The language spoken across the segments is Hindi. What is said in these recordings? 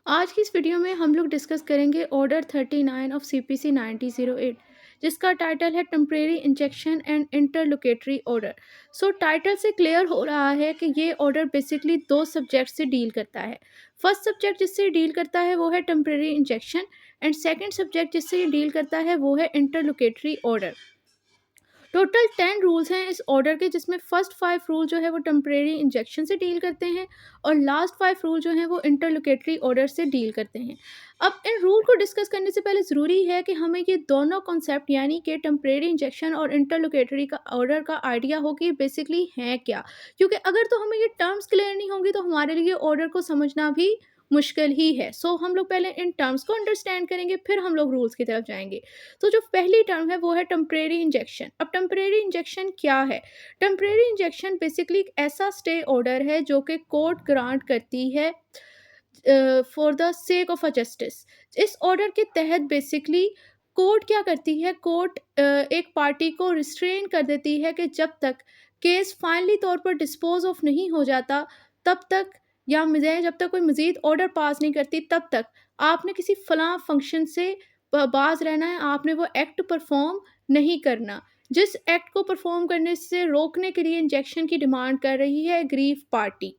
आज की इस वीडियो में हम लोग डिस्कस करेंगे ऑर्डर 39 ऑफ सीपीसी 9008 जिसका टाइटल है temporary injection and interlocutory order. So title से क्लियर हो रहा है कि ये ऑर्डर बेसिकली दो सब्जेक्ट से डील करता है। फर्स्ट सब्जेक्ट जिससे डील करता है वो है temporary injection and second subject जिससे ये डील करता है वो है इंटरलोकेटरी ऑर्डर। टोटल 10 रूल्स हैं इस ऑर्डर के, जिसमें फर्स्ट 5 रूल जो है वो टेम्परेरी इंजेक्शन से डील करते हैं और लास्ट 5 रूल जो हैं वो इंटरलोकेटरी ऑर्डर से डील करते हैं। अब इन रूल को डिस्कस करने से पहले ज़रूरी है कि हमें ये दोनों कॉन्सेप्ट यानी कि टेम्परेरी इंजेक्शन और इंटरलोकेटरी का ऑर्डर का आइडिया हो कि बेसिकली हैं क्या, क्योंकि अगर तो हमें ये टर्म्स क्लियर नहीं होंगी तो हमारे लिए ऑर्डर को समझना भी मुश्किल ही है। सो हम लोग पहले इन टर्म्स को अंडरस्टैंड करेंगे, फिर हम लोग रूल्स की तरफ जाएंगे। तो जो पहली टर्म है वो है टेम्परेरी इंजेक्शन। अब टेम्परेरी इंजेक्शन क्या है? टेम्परेरी इंजेक्शन बेसिकली एक ऐसा स्टे ऑर्डर है जो कि कोर्ट ग्रांट करती है for the sake of a justice. इस ऑर्डर के तहत बेसिकली कोर्ट क्या करती है, कोर्ट एक पार्टी को रिस्ट्रेन कर देती है कि जब तक केस फाइनली तौर पर डिस्पोज ऑफ नहीं हो जाता तब तक, या जब तक कोई मज़ीद ऑर्डर पास नहीं करती तब तक आपने किसी फलां फंक्शन से बाज रहना है, आपने वो एक्ट परफॉर्म नहीं करना जिस एक्ट को परफॉर्म करने से रोकने के लिए इंजेक्शन की डिमांड कर रही है ग्रीव पार्टी।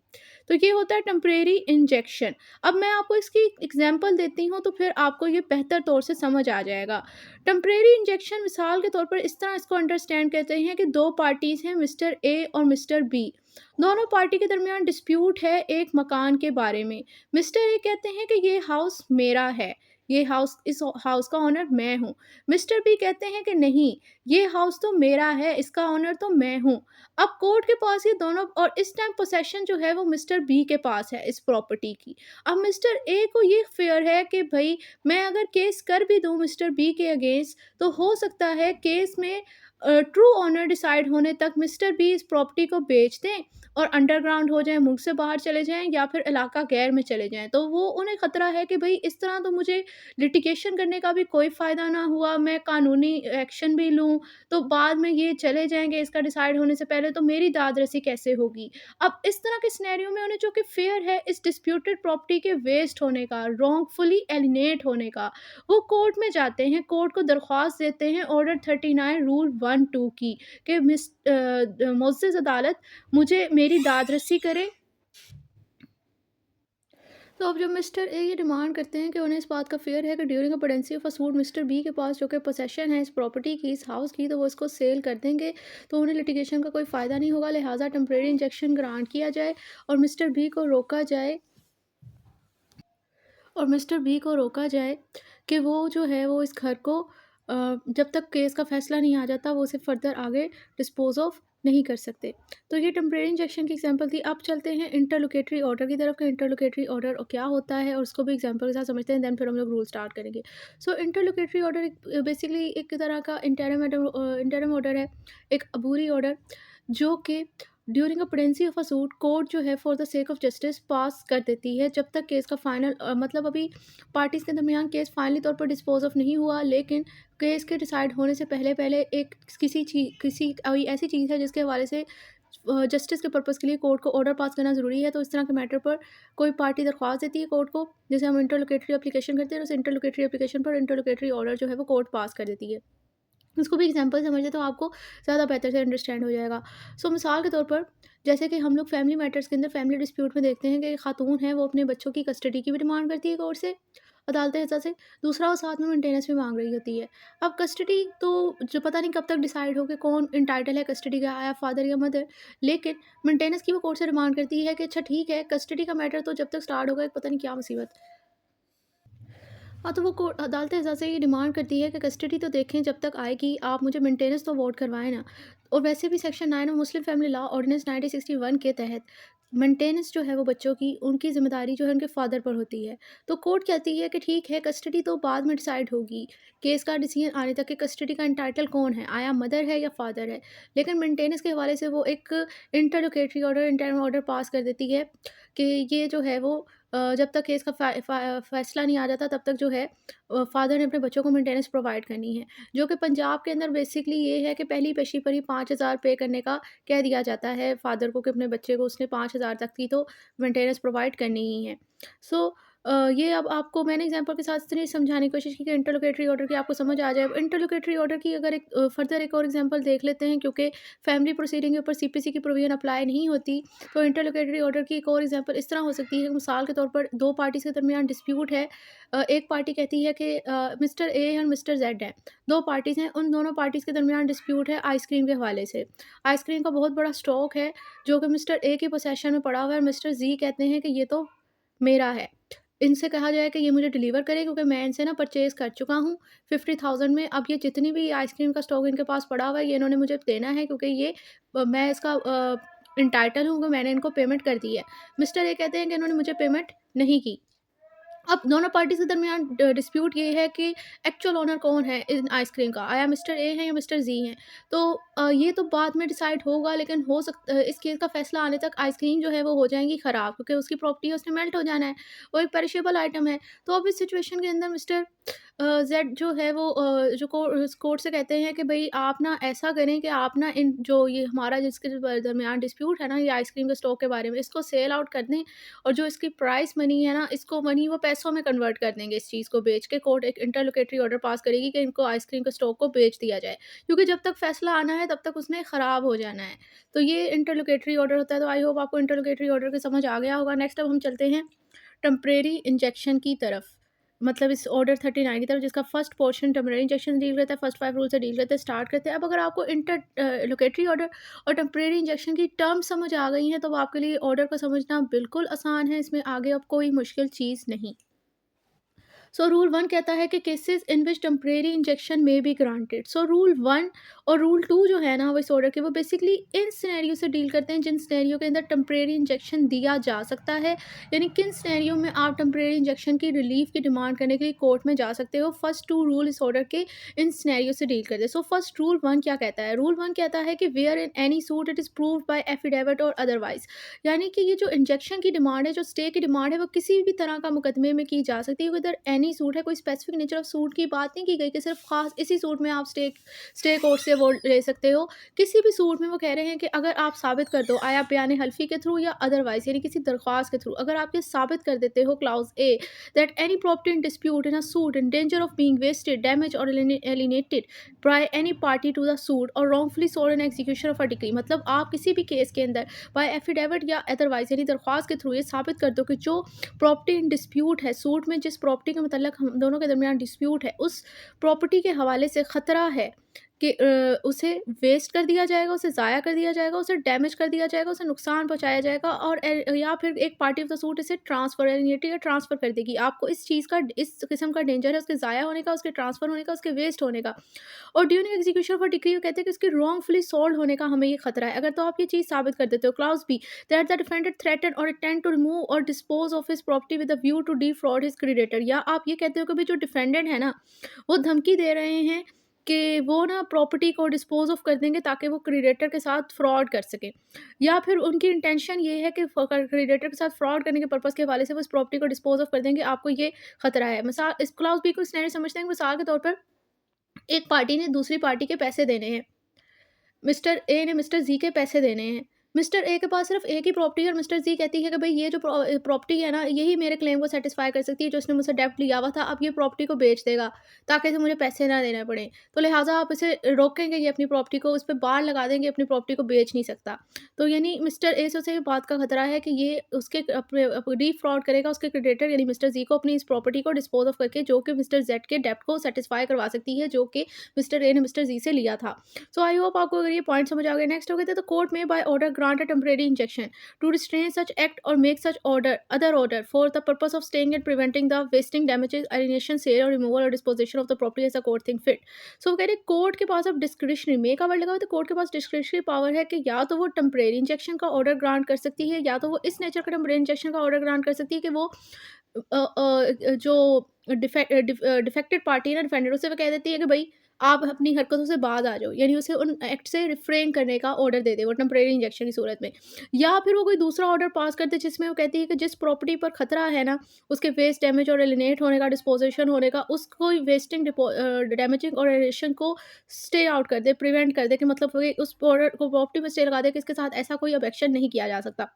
तो ये होता है टेम्परेरी इंजेक्शन। अब मैं आपको इसकी एग्जांपल देती हूँ तो फिर आपको ये बेहतर तौर से समझ आ जाएगा। टेम्परेरी इंजेक्शन मिसाल के तौर पर इस तरह इसको अंडरस्टैंड करते हैं कि दो पार्टीज़ हैं, मिस्टर ए और मिस्टर बी। दोनों पार्टी के दरमियान डिस्प्यूट है एक मकान के बारे में। मिस्टर ए कहते हैं कि ये हाउस मेरा है, ये हाउस, इस हाउस का ओनर मैं हूँ। मिस्टर बी कहते हैं कि नहीं, ये हाउस तो मेरा है, इसका ओनर तो मैं हूँ। अब कोर्ट के पास ये दोनों, और इस टाइम पोसेशन जो है वो मिस्टर बी के पास है इस प्रॉपर्टी की। अब मिस्टर ए को ये फेयर है कि भाई मैं अगर केस कर भी दूँ मिस्टर बी के अगेंस्ट तो हो सकता है केस में ट्रू ऑनर डिसाइड होने तक मिस्टर बी इस प्रॉपर्टी को बेच दें और अंडरग्राउंड हो जाएं, मुल्क से बाहर चले जाएं या फिर इलाका गैर में चले जाएं। तो वो उन्हें ख़तरा है कि भाई इस तरह तो मुझे लिटिगेशन करने का भी कोई फ़ायदा ना हुआ, मैं कानूनी एक्शन भी लूँ तो बाद में ये चले जाएँगे इसका डिसाइड होने से पहले, तो मेरी दाद रसी कैसे होगी? अब इस तरह के सिनेरियो में उन्हें जो कि फेयर है इस डिस्प्यूटेड प्रॉपर्टी के वेस्ट होने का, रॉन्गफुली एलिनेट होने का, वो कोर्ट में जाते हैं, कोर्ट को दरख्वास्त देते हैं ऑर्डर 39 रूल 1-2 की कि मुअज़्ज़ज़ अदालत मुझे मेरी दाद रसी करे। तो अब जब मिस्टर ए ये डिमांड करते हैं कि उन्हें इस बात का फ़ियर है कि during a pendency of a suit mister B के पास जो कि पोसेशन है इस प्रॉपर्टी की, इस हाउस की, तो वो इसको सेल कर देंगे, तो उन्हें लिटिगेशन का कोई फ़ायदा नहीं होगा, लिहाजा टेम्परेरी इंजेक्शन ग्रांट किया जाए और मिस्टर बी को रोका जाए, कि वो जो है वो इस घर को जब तक केस का फ़ैसला नहीं आ जाता वो उसे फ़र्दर आगे डिस्पोज़ ऑफ नहीं कर सकते। तो ये टेम्परेरी इंजेक्शन की एग्ज़ाम्पल थी। अब चलते हैं इंटरलोकेटरी ऑर्डर की तरफ कि इंटरलोकेटरी ऑर्डर क्या होता है और उसको भी एग्ज़ाम्पल के साथ समझते हैं, देन फिर हम लोग रूल स्टार्ट करेंगे। सो इंटरलोकेटरी ऑर्डर एक बेसिकली एक तरह का इंटरिम ऑर्डर है, एक अबूरी ऑर्डर जो कि during a pendency of a suit court जो है for the sake of justice pass कर देती है जब तक केस का फाइनल मतलब अभी पार्टीज़ के दरमियान केस फाइनली तौर पर डिस्पोज ऑफ नहीं हुआ, लेकिन केस के डिसाइड होने से पहले पहले एक किसी कोई ऐसी चीज़ है जिसके हवाले से जस्टिस के पर्पज़ के लिए कोर्ट को ऑर्डर पास करना ज़रूरी है। तो इस तरह के मैटर पर कोई पार्टी दरख्वास्त देती है कोर्ट को, जैसे हम इंटरलोकेटरी एप्लीकेशन करते हैं, उस इंटरलोकेटरी एप्लीकेशन पर इंटरलोकेटरी ऑर्डर जो है वो कोर्ट पास कर देती है। इसको भी एग्जांपल समझ तो आपको ज़्यादा बेहतर से अंडरस्टैंड हो जाएगा। सो मिसाल के तौर पर जैसे कि हम लोग फैमिली मैटर्स के अंदर फैमिली डिस्प्यूट में देखते हैं कि खातून है वो अपने बच्चों की कस्टडी की भी डिमांड करती है कोर्ट से, अदालत से। दूसरा वो साथ में मेंटेनेंस भी मांग रही होती है। अब कस्टडी तो जो पता नहीं कब तक डिसाइड हो कि कौन इंटाइटल है कस्टडी का, या फादर या मदर, लेकिन मेंटेनेंस की वो कोर्ट से डिमांड करती है कि अच्छा ठीक है, कस्टडी का मैटर तो जब तक स्टार्ट होगा पता नहीं क्या मुसीबत। हाँ, तो वो कोर्ट अदालत एज़ा से ये डिमांड करती है कि कस्टडी तो देखें जब तक आएगी, आप मुझे मेंटेनेंस तो अवॉर्ड करवाएँ ना। और वैसे भी section 9 of Muslim family law ordinance 1961 के तहत मेंटेनेंस जो है वो बच्चों की, उनकी ज़िम्मेदारी जो है उनके फादर पर होती है। तो कोर्ट कहती है कि ठीक है, कस्टडी तो बाद में डिसाइड होगी, केस का डिसीजन आने तक कि कस्टडी का एंटाइटल कौन है, आया मदर है या फादर है। लेकिन मेंटेनेंस के हवाले से वो एक interlocutory order, interim order pass कर देती है कि ये जो है वो जब तक केस का फैसला नहीं आ जाता तब तक जो है फादर ने अपने बच्चों को मेंटेनेंस प्रोवाइड करनी है। जो कि पंजाब के अंदर बेसिकली ये है कि पहली पेशी पर ही 5,000 पे करने का कह दिया जाता है फादर को कि अपने बच्चे को उसने 5,000 तक की तो मेंटेनेंस प्रोवाइड करनी ही है। सो ये अब आपको मैंने एग्जांपल के साथ इतनी समझाने की कोशिश की कि इंटरलोकेटरी ऑर्डर की आपको समझ आ जाए। अब इंटरलोकेटरी ऑर्डर की अगर एक फर्दर एक और एग्जांपल देख लेते हैं, क्योंकि फैमिली प्रोसीडिंग के ऊपर सीपीसी की प्रोविजन अप्लाई नहीं होती, तो इंटरलोकेटरी ऑर्डर की एक और एग्जांपल इस तरह हो सकती है कि मिसाल के तौर पर 2 पार्टीज़ के दरमियान डिस्प्यूट है। एक पार्टी कहती है कि मिस्टर ए और मिस्टर जेड हैं, 2 पार्टीज़ हैं, उन दोनों पार्टीज़ के दरमियान डिस्प्यूट है आइसक्रीम के हवाले से। आइसक्रीम का बहुत बड़ा स्टॉक है, जो कि मिस्टर ए के पोसेशन में पड़ा हुआ है और मिस्टर जी कहते हैं कि ये तो मेरा है। इनसे कहा जाए कि ये मुझे डिलीवर करें, क्योंकि मैं इनसे ना परचेज़ कर चुका हूँ 50,000 में। अब ये जितनी भी आइसक्रीम का स्टॉक इनके पास पड़ा हुआ है, ये इन्होंने मुझे देना है, क्योंकि ये मैं इसका एंटाइटल हूँ कि मैंने इनको पेमेंट कर दी है। मिस्टर ए कहते हैं कि इन्होंने मुझे पेमेंट नहीं की। अब दोनों पार्टीज़ के दरमियान डिस्प्यूट ये है कि एक्चुअल ओनर कौन है इन आइसक्रीम का, आया मिस्टर ए है या मिस्टर जी हैं। तो ये तो बाद में डिसाइड होगा, लेकिन इस केस का फैसला आने तक आइसक्रीम जो है वो हो जाएँगी ख़राब, क्योंकि उसकी प्रॉपर्टी है, उसने मेल्ट हो जाना है। वो एक पेरिशेबल आइटम है। तो अब इस सिचुएशन के अंदर मिस्टर जेड जो है वो जो कोर्ट से कहते हैं कि भई आप ना ऐसा करें कि आप ना इन जो ये हमारा जिसके दरमियान डिस्प्यूट है ना, ये आइसक्रीम के स्टॉक के बारे में, इसको सेल आउट कर दें, और जो इसकी प्राइस मनी है ना, इसको मनी वो पैसों में कन्वर्ट कर देंगे। इस चीज़ को बेच के कोर्ट एक इंटरलोकेटरी ऑर्डर पास करेगी कि इनको आइसक्रीम के स्टॉक को बेच दिया जाए, क्योंकि जब तक फैसला आना है तब तक उसने ख़राब हो जाना है। तो ये इंटरलोकेटरी ऑर्डर होता है। तो आई होप आपको इंटरलोकेटरी ऑर्डर की समझ आ गया होगा। नेक्स्ट अब हम चलते हैं टेम्परेरी इंजेक्शन की तरफ, मतलब इस ऑर्डर 39 की तरफ, जिसका फर्स्ट पोर्शन टेम्परेरी इंजेक्शन से डील करता है, फर्स्ट 5 रूल से डील करते हैं। स्टार्ट करते हैं। अब अगर आपको लोकेटरी ऑर्डर और टेम्परेरी इंजेक्शन की टर्म समझ आ गई हैं, तो अब आपके लिए ऑर्डर को समझना बिल्कुल आसान है। इसमें आगे अब कोई मुश्किल चीज़ नहीं। सो रूल 1 कहता है कि cases in which temporary injection में बी ग्रांटेड। सो रूल 1 और रूल 2 जो है ना, वो इस ऑर्डर के, वो बेसिकली इन सिनेरियो से डील करते हैं जिन सिनेरियो के अंदर टेम्परेरी इंजेक्शन दिया जा सकता है, यानी किन सिनेरियो में आप टेम्परेरी इंजेक्शन की रिलीफ की डिमांड करने के लिए कोर्ट में जा सकते हो। फर्स्ट 2 रूल इस ऑर्डर के इन सिनेरियो से डील करते हैं। सो फर्स्ट रूल 1 क्या कहता है? रूल 1 कहता है कि where in any suit it is proved by affidavit और अदरवाइज, यानी कि ये जो इंजेक्शन की डिमांड है, जो स्टे की डिमांड है, वो किसी भी तरह का मुकदमे में की जा सकती है। उधर एनी सूट है, कोई स्पेसिफिक नेचर ऑफ सूट की बात नहीं की गई कि सिर्फ खास इसी सूट में आप स्टे कोर्ट से वो ले सकते हो। किसी भी सूट में वो कह रहे हैं कि अगर आप साबित कर दो, आया बयान हल्फी के थ्रू या अदरवाइज, यानी किसी दरख्वास्त के थ्रू, अगर आप ये साबित कर देते हो clause A that any property in dispute in a suit in danger of being wasted, damaged or alienated by any party to the suit or wrongfully sold in execution of a decree, मतलब आप किसी भी केस के अंदर बाय एफिडेविट या अदरवाइज, यानी दरख्वास्त के थ्रू ये साबित कर दो कि जो प्रॉपर्टी इन डिस्प्यूट है, सूट में जिस प्रॉपर्टी के मतलब हम दोनों के दरमियान डिस्प्यूट है, उस प्रॉपर्टी के हवाले से खतरा है कि उसे वेस्ट कर दिया जाएगा, उसे ज़ाया कर दिया जाएगा, उसे डैमेज कर दिया जाएगा, उसे नुकसान पहुँचाया जाएगा, और या फिर एक पार्टी ऑफ द सूट इसे ट्रांसफ़र एलिनेट या ट्रांसफ़र कर देगी। आपको इस चीज़ का, इस किस्म का डेंजर है, उसके ज़ाया होने का, उसके ट्रांसफ़र होने का, उसके वेस्ट होने का। और during execution of a decree वो कहते हैं कि इसके रॉन्गफुली सोल्ड होने का हमें ये खतरा है। अगर तो आप ये चीज़ साबित कर देते हो, clause B that the defended threaten और अटेम्प्ट टू रिमूव और dispose of his property with a view to defraud his creditor, या आप ये कहते हो कि भाई जो डिफेंडेंट है ना, वो धमकी दे रहे हैं कि वो ना प्रॉपर्टी को डिस्पोज ऑफ कर देंगे ताकि वो क्रेडिटर के साथ फ्रॉड कर सकें, या फिर उनकी इंटेंशन ये है कि क्रेडिटर के साथ फ्रॉड करने के पर्पस के हवाले से वो इस प्रॉपर्टी को डिस्पोज ऑफ कर देंगे। आपको ये खतरा है। मिसाल इस क्लाउज बी को स्टैंडर्ड समझते हैं कि मिसाल के तौर पर एक पार्टी ने दूसरी पार्टी के पैसे देने हैं। मिस्टर ए ने मिस्टर ज़ी के पैसे देने हैं। मिस्टर ए के पास सिर्फ़ एक ही प्रॉपर्टी है और मिस्टर ज़ी कहती है कि भई ये जो प्रॉपर्टी है ना, यही मेरे क्लेम को सैटिस्फ़ाई कर सकती है, जो इसने मुझसे डेब्ट लिया हुआ था, अब ये प्रॉपर्टी को बेच देगा, ताकि इसे मुझे पैसे ना देने पड़ें। तो लिहाज़ा आप इसे रोकेंगे, ये अपनी प्रॉपर्टी को, इस पे बाड़ लगा देंगे, अपनी प्रॉपर्टी को बेच नहीं सकता। तो यानी मिस्टर ए से उसे ये बात का खतरा है कि ये उसके डिफ़्रॉड करेगा उसके क्रेडिटर यानी मिस्टर ज़ी को अपनी इस प्रॉपर्टी को डिस्पोज़ ऑफ करके, जो कि मिस्टर ज़ेड के डेब्ट को सैटिस्फ़ाई करवा सकती है, जो कि मिस्टर ए ने मिस्टर ज़ी से लिया था। सो आई होप आपको अगर ये पॉइंट समझ आ गए। नेक्स्ट हो गए थे तो कोर्ट में by order grant a temporary injection to restrain such act or make such order other order for the purpose of staying and preventing the wasting damages alienation sale or removal or disposition of the property as a court thing fit. So वो कह रहे कोर्ट के पास अब डिस्क्रिशनरी मे का वर्ड लगा हुआ, तो कोर्ट के पास डिस्क्रिशनरी पावर है कि या तो वो टेम्परेरी इंजेक्शन का ऑर्डर ग्रांट कर सकती है, या तो वो इस नेचर का टेम्परेरी इंजेक्शन का ऑर्डर ग्रांट कर सकती है कि वो जो डिफेक्टेड पार्टी है ना, डिफेंडेड, उसे वो कह देती है कि भाई आप अपनी हरकतों से बाज आ जाओ, यानी उसे उन एक्ट से रिफ्रेन करने का ऑर्डर दे दे वो टेम्परेरी इंजेक्शन की सूरत में। या फिर वो कोई दूसरा ऑर्डर पास कर दे जिसमें वो कहती है कि जिस प्रॉपर्टी पर खतरा है ना, उसके वेस्ट डैमेज और एलिनेट होने का, डिस्पोजिशन होने का, उसको वेस्टिंग डैमेजिंग और एलिनेशन को स्टे आउट कर दे, प्रिवेंट कर दे, कि मतलब वो उस ऑर्डर को प्रॉपर्टी में स्टे लगा दे कि इसके साथ ऐसा कोई अब एक्शन नहीं किया जा सकता।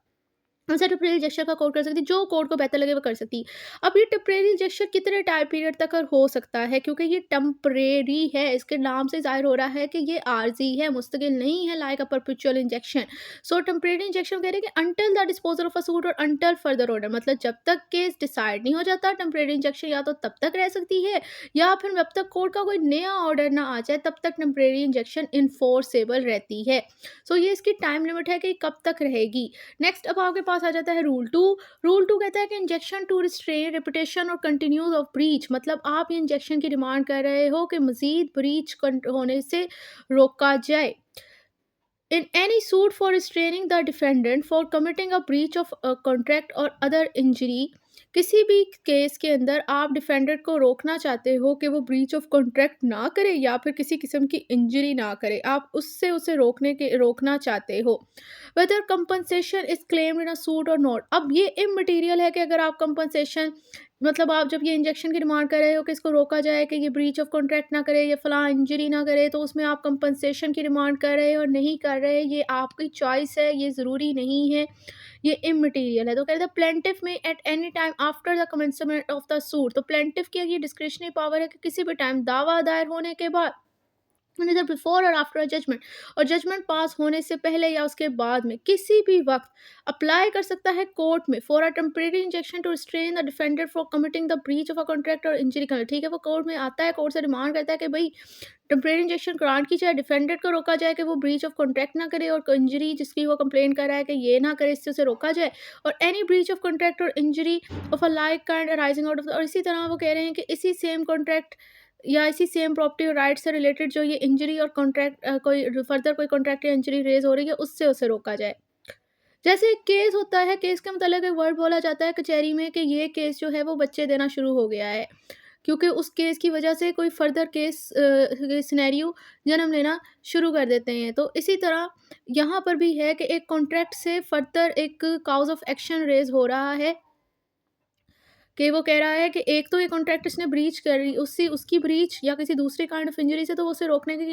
उनसे टेम्परेरी इंजेक्शन का कोड कर सकती है, जो कोड को बेहतर लगे वो कर सकती है। अब ये टेम्परेरी इंजेक्शन कितने टाइम पीरियड तक और हो सकता है, क्योंकि ये टेम्परेरी है, इसके नाम से ज़ाहिर हो रहा है कि ये आर्ज़ी है, मुस्तकिल नहीं है लाइक अ परपेचुअल इंजेक्शन। सो टेम्परेरी इंजेक्शन कह रहे हैं कि until the disposal of a suit और अंटिल फर्दर ऑर्डर, मतलब जब तक केस डिसाइड नहीं हो जाता, टेम्परेरी इंजेक्शन या तो तब तक रह सकती है या फिर जब तक कोर्ट का कोई नया ऑर्डर ना आ जाए तब तक टेम्परेरी इंजेक्शन इन्फोर्सेबल रहती है। सो ये इसकी टाइम लिमिट है कि कब तक रहेगी। नेक्स्ट अब आपके पास आ जाता है रूल 2। रूल 2 कहता है कि इंजेक्शन टू रिस्ट्रेन रेपुटेशन और कंटिन्यूज ऑफ ब्रीच, मतलब आप ये इंजेक्शन की डिमांड कर रहे हो कि मजीद ब्रीच होने से रोका जाए। In any suit for restraining the defendant for committing a breach of a contract or other injury, किसी भी केस के अंदर आप डिफेंडेंट को रोकना चाहते हो कि वो ब्रीच ऑफ कॉन्ट्रैक्ट ना करे या फिर किसी किस्म की इंजरी ना करे, आप उससे उसे रोकना चाहते हो, whether compensation is claimed in a suit और नॉट। अब ये इमटेरियल है कि अगर आप कंपनसेशन, मतलब आप जब ये इंजेक्शन की डिमांड कर रहे हो कि इसको रोका जाए कि ये ब्रीच ऑफ कॉन्ट्रैक्ट ना करे, ये फलां इंजरी ना करे, तो उसमें आप कंपनसेशन की डिमांड कर रहे हो और नहीं कर रहे, ये आपकी चॉइस है, ये ज़रूरी नहीं है, ये इमटेरियल है। तो कहते हैं प्लेंटिफ में at any time after the commencement of the suit, तो प्लेंटिफ की ये डिस्क्रिशनरी पावर है कि किसी भी टाइम दावा दायर होने के बाद, इधर बिफोर और आफ्टर जजमेंट, और जजमेंट पास होने से पहले या उसके बाद में किसी भी वक्त अप्लाई कर सकता है कोर्ट में for a temporary injection to restrain the defendant for committing the breach of a contract और इंजरी कर, ठीक है, वो कोर्ट में आता है, कोर्ट से डिमांड करता है कि भाई टेम्परेरी इंजेक्शन ग्रांट की जाए, डिफेंडेंट को रोका जाए कि वो ब्रीच ऑफ कॉन्ट्रैक्ट ना करे और इंजरी जिसकी वो कंप्लेन कर रहा है कि ये ना करे, इससे उसे रोका जाए, और एनी ब्रीच ऑफ कॉन्ट्रैक्ट और injury of a like kind arising out of, और इसी तरह वो कह रहे हैं कि इसी सेम कॉन्ट्रैक्ट या इसी सेम प्रॉपर्टी और राइट से रिलेटेड जो ये इंजरी और कॉन्ट्रैक्ट कोई फर्दर कोई कॉन्ट्रैक्ट या इंजरी रेज हो रही है उससे उसे रोका जाए। जैसे एक केस होता है, केस के मतलब एक वर्ड बोला जाता है कचहरी में कि ये केस जो है वो बच्चे देना शुरू हो गया है, क्योंकि उस केस की वजह से कोई फर्दर केस सिनेरियो जन्म लेना शुरू कर देते हैं। तो इसी तरह यहाँ पर भी है कि एक कॉन्ट्रैक्ट से फर्दर एक काउज ऑफ एक्शन रेज हो रहा है कि वो कह रहा है कि एक तो ये कॉन्ट्रैक्ट इसने ब्रीच करी, उससे उसकी ब्रीच या किसी दूसरी काइंड ऑफ इंजरी से तो वो उसे रोकने की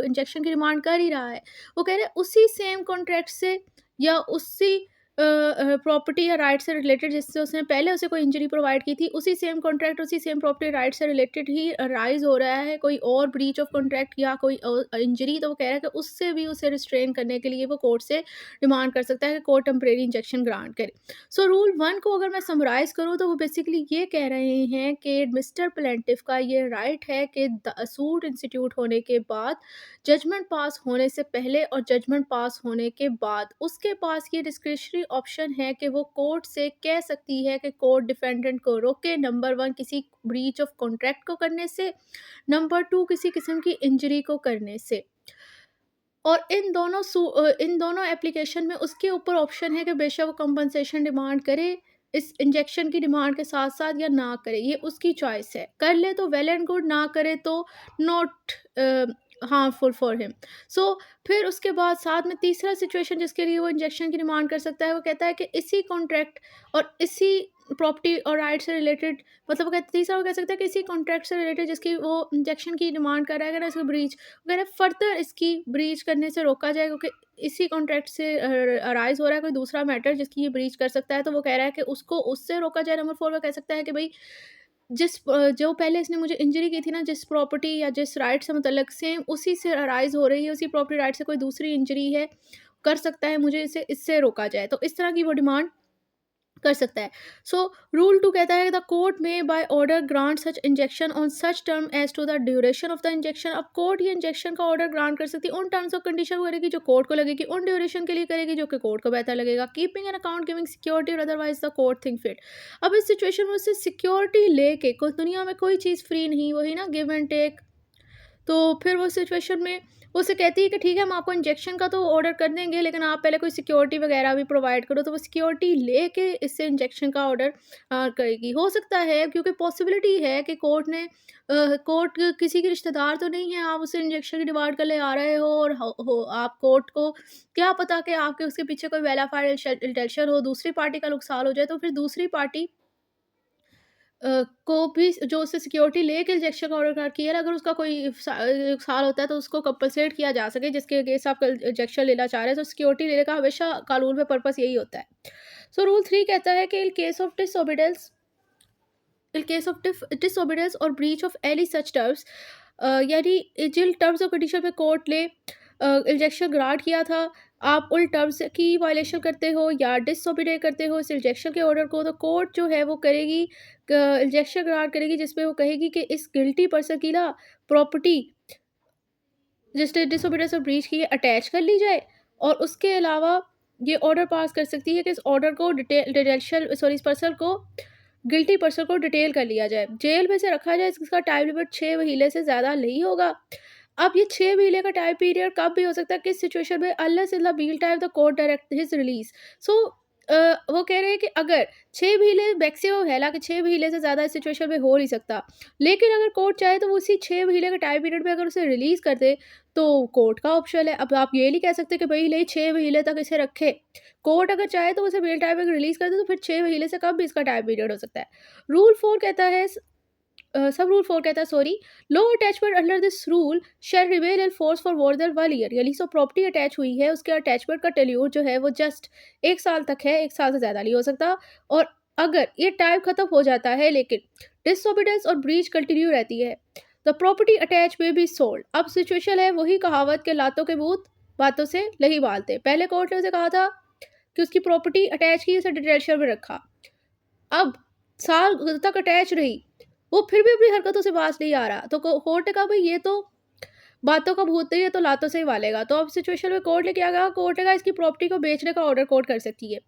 इंजेक्शन की डिमांड कर ही रहा है। वो कह रहे हैं उसी सेम कॉन्ट्रैक्ट से या उसी प्रॉपर्टी या राइट से रिलेटेड जिससे उसने पहले उसे कोई इंजरी प्रोवाइड की थी, उसी सेम कॉन्ट्रैक्ट उसी सेम प्रॉपर्टी राइट से रिलेटेड ही राइज हो रहा है कोई और ब्रीच ऑफ कॉन्ट्रैक्ट या कोई इंजरी, तो वो कह रहा है कि उससे भी उसे रिस्ट्रेन करने के लिए वो कोर्ट से डिमांड कर सकता है कि कोर्ट टेम्परेरी इंजेक्शन ग्रांट करे। सो रूल 1 को अगर मैं समराइज़ करूँ तो वो बेसिकली ये कह रहे हैं कि मिस्टर प्लेंटिफ का ये राइट है कि सूट इंस्टीट्यूट होने के बाद, जजमेंट पास होने से पहले और जजमेंट पास होने के बाद उसके पास ये डिस्क्रिशनरी ऑप्शन है कि वो कोर्ट से कह सकती है कि कोर्ट डिफेंडेंट को रोके, नंबर 1 किसी ब्रीच ऑफ कॉन्ट्रैक्ट को करने से, नंबर 2 किसी किस्म की इंजरी को करने से। और इन दोनों एप्लीकेशन में उसके ऊपर ऑप्शन है कि बेशक वो कंपनसेशन डिमांड करे, इस इंजेक्शन की डिमांड के साथ-साथ या ना करे, ये उसकी चॉइस है। कर ले तो वेल एंड गुड, ना करे तो नॉट हार्मफुल फॉर हिम। सो फिर उसके बाद साथ में तीसरा सिचुएशन जिसके लिए वो इंजेक्शन की डिमांड कर सकता है, वो कहता है कि इसी कॉन्ट्रैक्ट और इसी प्रॉपर्टी और राइट से रिलेटेड, मतलब वो कहता तीसरा वो कह सकता है कि इसी कॉन्ट्रैक्ट से रिलेटेड जिसकी वो इंजेक्शन की डिमांड कर रहा है, अगर इसको ब्रीच वगैरह फर्दर इसकी ब्रीच करने से रोका जाए, क्योंकि इसी कॉन्ट्रैक्ट से अराइज हो रहा है कोई दूसरा मैटर जिसकी ये ब्रीच कर सकता है, तो वो कह रहा है कि उसको उससे रोका जाए। नंबर 4 वो कह सकता है कि भाई जो पहले इसने मुझे इंजरी की थी ना, जिस प्रॉपर्टी या जिस राइट से मुतल्लिक, सेम उसी से अराइज हो रही है, उसी प्रॉपर्टी राइट से कोई दूसरी इंजरी है, कर सकता है मुझे इसे इससे रोका जाए, तो इस तरह की वो डिमांड कर सकता है। सो रूल 2 कहता है द कोर्ट में by order grant such injection on such term as to the duration of the injection. अब कोर्ट ये इंजेक्शन का ऑर्डर ग्रांट कर सकती है उन टर्म्स और कंडीशन करेगी जो कोर्ट को लगेगी, उन ड्यूरेशन के लिए करेगी जो कि कोर्ट को बेहतर लगेगा, keeping an account giving security or otherwise the court think fit. अब इस सिचुएशन में उससे सिक्योरिटी लेके, कोई दुनिया में कोई चीज़ फ्री नहीं, वही ना गिव एंड टेक, तो फिर वो सिचुएशन में वो उसे कहती है कि ठीक है हम आपको इंजेक्शन का तो ऑर्डर कर देंगे, लेकिन आप पहले कोई सिक्योरिटी वगैरह भी प्रोवाइड करो, तो वो सिक्योरिटी लेके इससे इंजेक्शन का ऑर्डर करेगी। हो सकता है, क्योंकि पॉसिबिलिटी है कि कोर्ट किसी के रिश्तेदार तो नहीं है, आप उसे इंजेक्शन की डिमांड कर ले आ रहे हो और आप कोर्ट को क्या पता कि आपके उसके पीछे कोई वेलाफाइड इंटेंशन हो, दूसरी पार्टी का नुकसान हो जाए, तो फिर दूसरी पार्टी को भी जो उससे सिक्योरिटी लेके इंजेक्शन का ऑर्डर किया है, अगर उसका कोई 1 साल होता है तो उसको कंपनसेट किया जा सके, जिसके अगेंस्ट आप इंजेक्शन लेना चाह रहे हैं, तो सिक्योरिटी लेने का हमेशा कानून में पर्पस यही होता है। सो रूल 3 कहता है कि इन केस ऑफ डिसओबीडियंस और breach of any such terms, यानी जिन टर्म्स और कंडीशन पे कोर्ट ने इंजेक्शन ग्रांट किया था, आप उन टर्म्स की वायलेशन करते हो या डिसओबीडे करते हो इस इंजेक्शन के ऑर्डर को, तो कोर्ट जो है वो करेगी, इंजेक्शन ग्रांट करेगी, जिसमें वो कहेगी कि इस गिल्टी पर्सन की ना प्रॉपर्टी जिसने डिसओबीडियंस और ब्रीच की है अटैच कर ली जाए, और उसके अलावा ये ऑर्डर पास कर सकती है कि इस ऑर्डर को इस पर्सन को, गिल्टी पर्सन को डिटेल कर लिया जाए, जेल में से रखा जाए, इसका टाइम लिमिट 6 महीने से ज़्यादा नहीं होगा। अब ये 6 महीने का टाइम पीरियड कब भी हो सकता है, किस सिचुएशन में, unless in the meantime the court direct his release. So वो कह रहे हैं कि अगर 6 महीने मैक्सिमम है, हालांकि 6 महीने से ज़्यादा इस सिचुएशन में हो नहीं सकता, लेकिन अगर कोर्ट चाहे तो वो उसी 6 महीने के टाइम पीरियड में अगर उसे रिलीज कर दे, तो कोर्ट का ऑप्शन है। अब आप ये नहीं कह सकते कि भाई नहीं 6 महीने तक इसे रखे, कोर्ट अगर चाहे तो उसे मेल टाइम में रिलीज कर दे, तो फिर 6 महीने से कम भी इसका टाइम पीरियड हो सकता है। रूल 4 कहता है, सब रूल 4 कहता है, sorry, low attachment under this rule shall remain in force for more than 1 year, यानी सो प्रॉपर्टी अटैच हुई है, उसके अटैचमेंट का टेन्योर जो है वो जस्ट 1 साल तक है, 1 साल से ज़्यादा नहीं हो सकता। और अगर ये टाइम खत्म हो जाता है लेकिन डिसओबीडियंस और ब्रीच कंटिन्यू रहती है, द प्रॉपर्टी अटैच में बी सोल्ड। अब सिचुएशन है वही कहावत के लातों के भूत बातों से नहीं बालते। पहले कोर्ट ने उसे कहा था कि उसकी प्रॉपर्टी अटैच की, उसे डिटेंशन में रखा, अब साल तक अटैच रही, वो फिर भी अपनी हरकतों से बाज नहीं आ रहा, तो कोर्ट ने कहा भाई ये तो बातों का भूत नहीं है, तो लातों से ही वालेगा। तो अब सिचुएशन में कोर्ट ने क्या कहा, कोर्ट ने कहा इसकी प्रॉपर्टी को बेचने का ऑर्डर कोर्ट कर सकती है,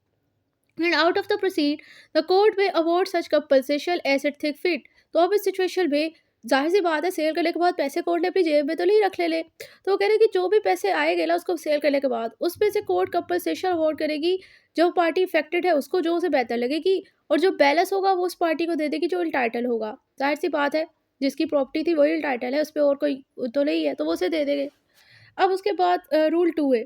and out of the proceed the court में award such compensation as it think fit. तो अब इस सिचुएशन में जाहिर सी बात है, सेल करने के बाद पैसे कोर्ट ने अपनी जेब में तो नहीं रख ले। तो वो कह रहे हैं कि जो भी पैसे आएंगे ना उसको सेल करने के बाद, उसमें से कोर्ट कंपनसेशन अवॉर्ड करेगी, जो पार्टी इफेक्टेड है उसको जो उसे बेहतर लगेगी, और जो बैलेंस होगा वो उस पार्टी को दे देगी जो इंटाइटल होगा। जाहिर सी बात है, जिसकी प्रॉपर्टी थी वही इंटाइटल है, उस पर और कोई तो नहीं है, तो वो उसे दे देंगे। अब उसके बाद रूल 2 है,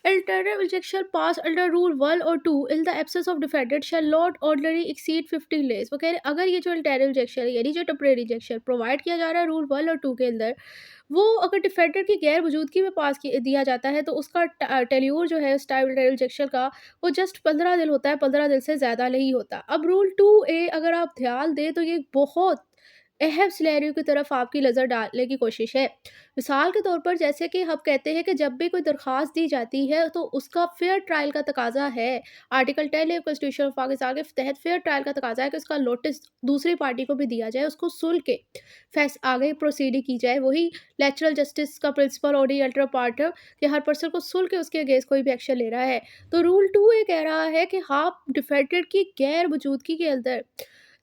Alternative injection passed under Rule 1 or 2 in the absence of defendant shall not ordinarily exceed 15 days। वो कह रहे अगर ये जो अल्टरनेटिव इंजेक्शन है, यानी जो टेम्परेरी इंजेक्शन प्रोवाइड किया जा रहा है रूल 1 और 2 के अंदर, वो अगर डिफेंडेंट की गैर मौजूदगी में दिया जाता है, तो उसका टेन्योर जो है उस टाइम इंजेक्शन का, वो जस्ट 15 दिन होता है, 15 दिन से ज़्यादा नहीं होता। अब रूल 2A अगर आप ध्यान दें तो ये बहुत अहम सिनेरियो की तरफ आपकी नज़र डालने की कोशिश है। मिसाल के तौर पर जैसे कि हम कहते हैं कि जब भी कोई दरख्वास्त दी जाती है तो उसका फेयर ट्रायल का तकाजा है, आर्टिकल 10 कॉन्स्टिट्यूशन ऑफ पाकिस्तान के तहत फेयर ट्रायल का तकाजा है कि उसका नोटिस दूसरी पार्टी को भी दिया जाए, उसको सुन के आगे प्रोसीडिंग की जाए। वही नेचुरल जस्टिस का प्रिंसिपल और अल्टर पार्ट है कि हर पर्सन को सुन के उसके अगेंस्ट कोई भी एक्शन ले रहा है। तो रूल 2 ये कह रहा है कि हाँ, डिफेंडेंट की गैर मौजूदगी के अंदर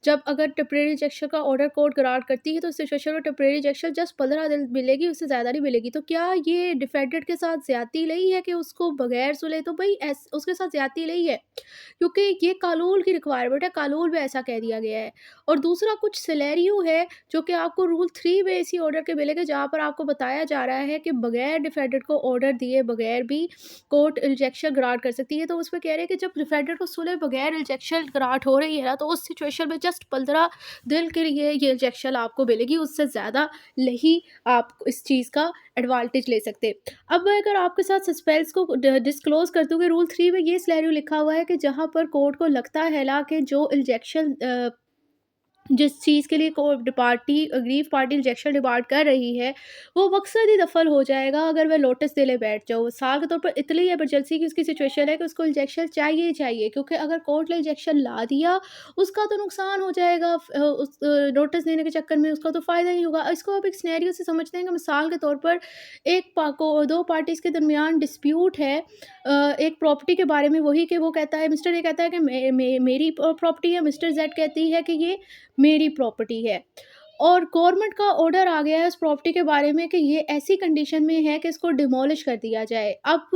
जब अगर टेम्परेरी इंजेक्शन का ऑर्डर कोर्ट ग्रांट करती है, तो इस सिचुएशन में टेम्परेरी इंजेक्शन जस्ट 15 दिन मिलेगी, उससे ज़्यादा नहीं मिलेगी। तो क्या ये डिफेंडेंट के साथ ज़्यादती नहीं है कि उसको बगैर सुने, तो भाई उसके साथ ज़्यादती नहीं है, क्योंकि ये कानून की रिक्वायरमेंट है, कानून में ऐसा कह दिया गया है। और दूसरा कुछ सिनेरियो है जो कि आपको रूल 3 में इसी ऑर्डर के मिलेंगे, जहाँ पर आपको बताया जा रहा है कि बगैर डिफेंडेंट को ऑर्डर दिए बगैर भी कोर्ट इंजेक्शन ग्रांट कर सकती है। तो उसमें कह रहे हैं कि जब डिफेंडेंट को सुने बगैर इंजेक्शन ग्रांट हो रही है ना, तो उस सिचुएशन में जस्ट 15 दिन के लिए ये इंजेक्शन आपको मिलेगी, उससे ज़्यादा नहीं आप इस चीज़ का एडवांटेज ले सकते। अब मैं अगर आपके साथ सस्पेंस को डिस्क्लोज कर दूँ कि रूल 3 में ये सिनेरियो लिखा हुआ है कि जहाँ पर कोर्ट को लगता है ना कि जो इंजेक्शन जिस चीज़ के लिए अग्रीव पार्टी रिजेक्शन डिमांड कर रही है, वो मकसद ही दफ़ल हो जाएगा अगर मैं नोटिस देने बैठ जाऊँ। मिसाल के तौर पर इतनी इमरजेंसी की उसकी सिचुएशन है कि उसको इंजेक्शन चाहिए ही चाहिए, क्योंकि अगर कोर्ट ने इंजेक्शन ला दिया, उसका तो नुकसान हो जाएगा, उस नोटिस देने के चक्कर में उसका तो फ़ायदा ही होगा। इसको आप एक सिनेरियो से समझते हैं कि मिसाल के तौर पर एक पा को 2 पार्टीज़ के दरमियान डिस्प्यूट है एक प्रॉपर्टी के बारे में, वही कि वो कहता है, मिस्टर ए कहता है कि मेरी प्रॉपर्टी है, मिस्टर जेड कहती है कि ये मेरी प्रॉपर्टी है। और गवर्नमेंट का ऑर्डर आ गया है उस प्रॉपर्टी के बारे में कि ये ऐसी कंडीशन में है कि इसको डिमोलिश कर दिया जाए। अब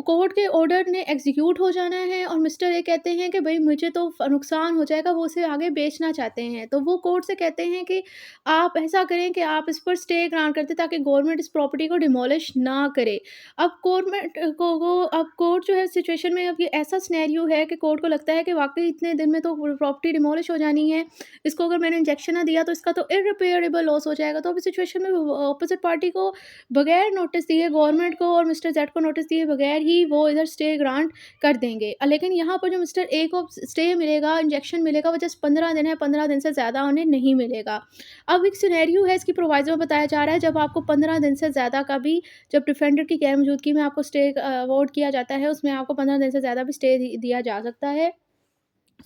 कोर्ट के ऑर्डर ने एग्जीक्यूट हो जाना है और मिस्टर ए कहते हैं कि भई मुझे तो नुकसान हो जाएगा, वो उसे आगे बेचना चाहते हैं। तो वो कोर्ट से कहते हैं कि आप ऐसा करें कि आप इस पर स्टे ग्रांट कर दें ताकि गवर्नमेंट इस प्रॉपर्टी को डिमोलिश ना करे। अब गवर्नमेंट को अब कोर्ट जो है सिचुएशन में, अब ये ऐसा सिनेरियो है कि कोर्ट को लगता है कि वाक़ई इतने दिन में तो प्रॉपर्टी डिमोलिश हो जानी है। इसको अगर मैंने इंजेक्शन ना दिया तो इसका तो इर्रिपेयरेबल लॉस हो जाएगा। तो अभी सिचुएशन में ऑपोज़िट पार्टी को बगैर नोटिस दिए, गवर्नमेंट को और मिस्टर ज़ेड को नोटिस दिए बगैर ही वो इधर स्टे ग्रांट कर देंगे। लेकिन यहाँ पर जो मिस्टर ए को स्टे मिलेगा, इंजेक्शन मिलेगा, वो जस्ट 15 दिन है, 15 दिन से ज़्यादा उन्हें नहीं मिलेगा। अब एक सिनेरियो है इसकी प्रोविज़ो में बताया जा रहा है, जब आपको 15 दिन से ज़्यादा का भी, जब डिफेंडर की गैर मौजूदगी में आपको स्टे अवॉर्ड किया जाता है, उसमें आपको 15 दिन से ज़्यादा भी स्टे दिया जा सकता है।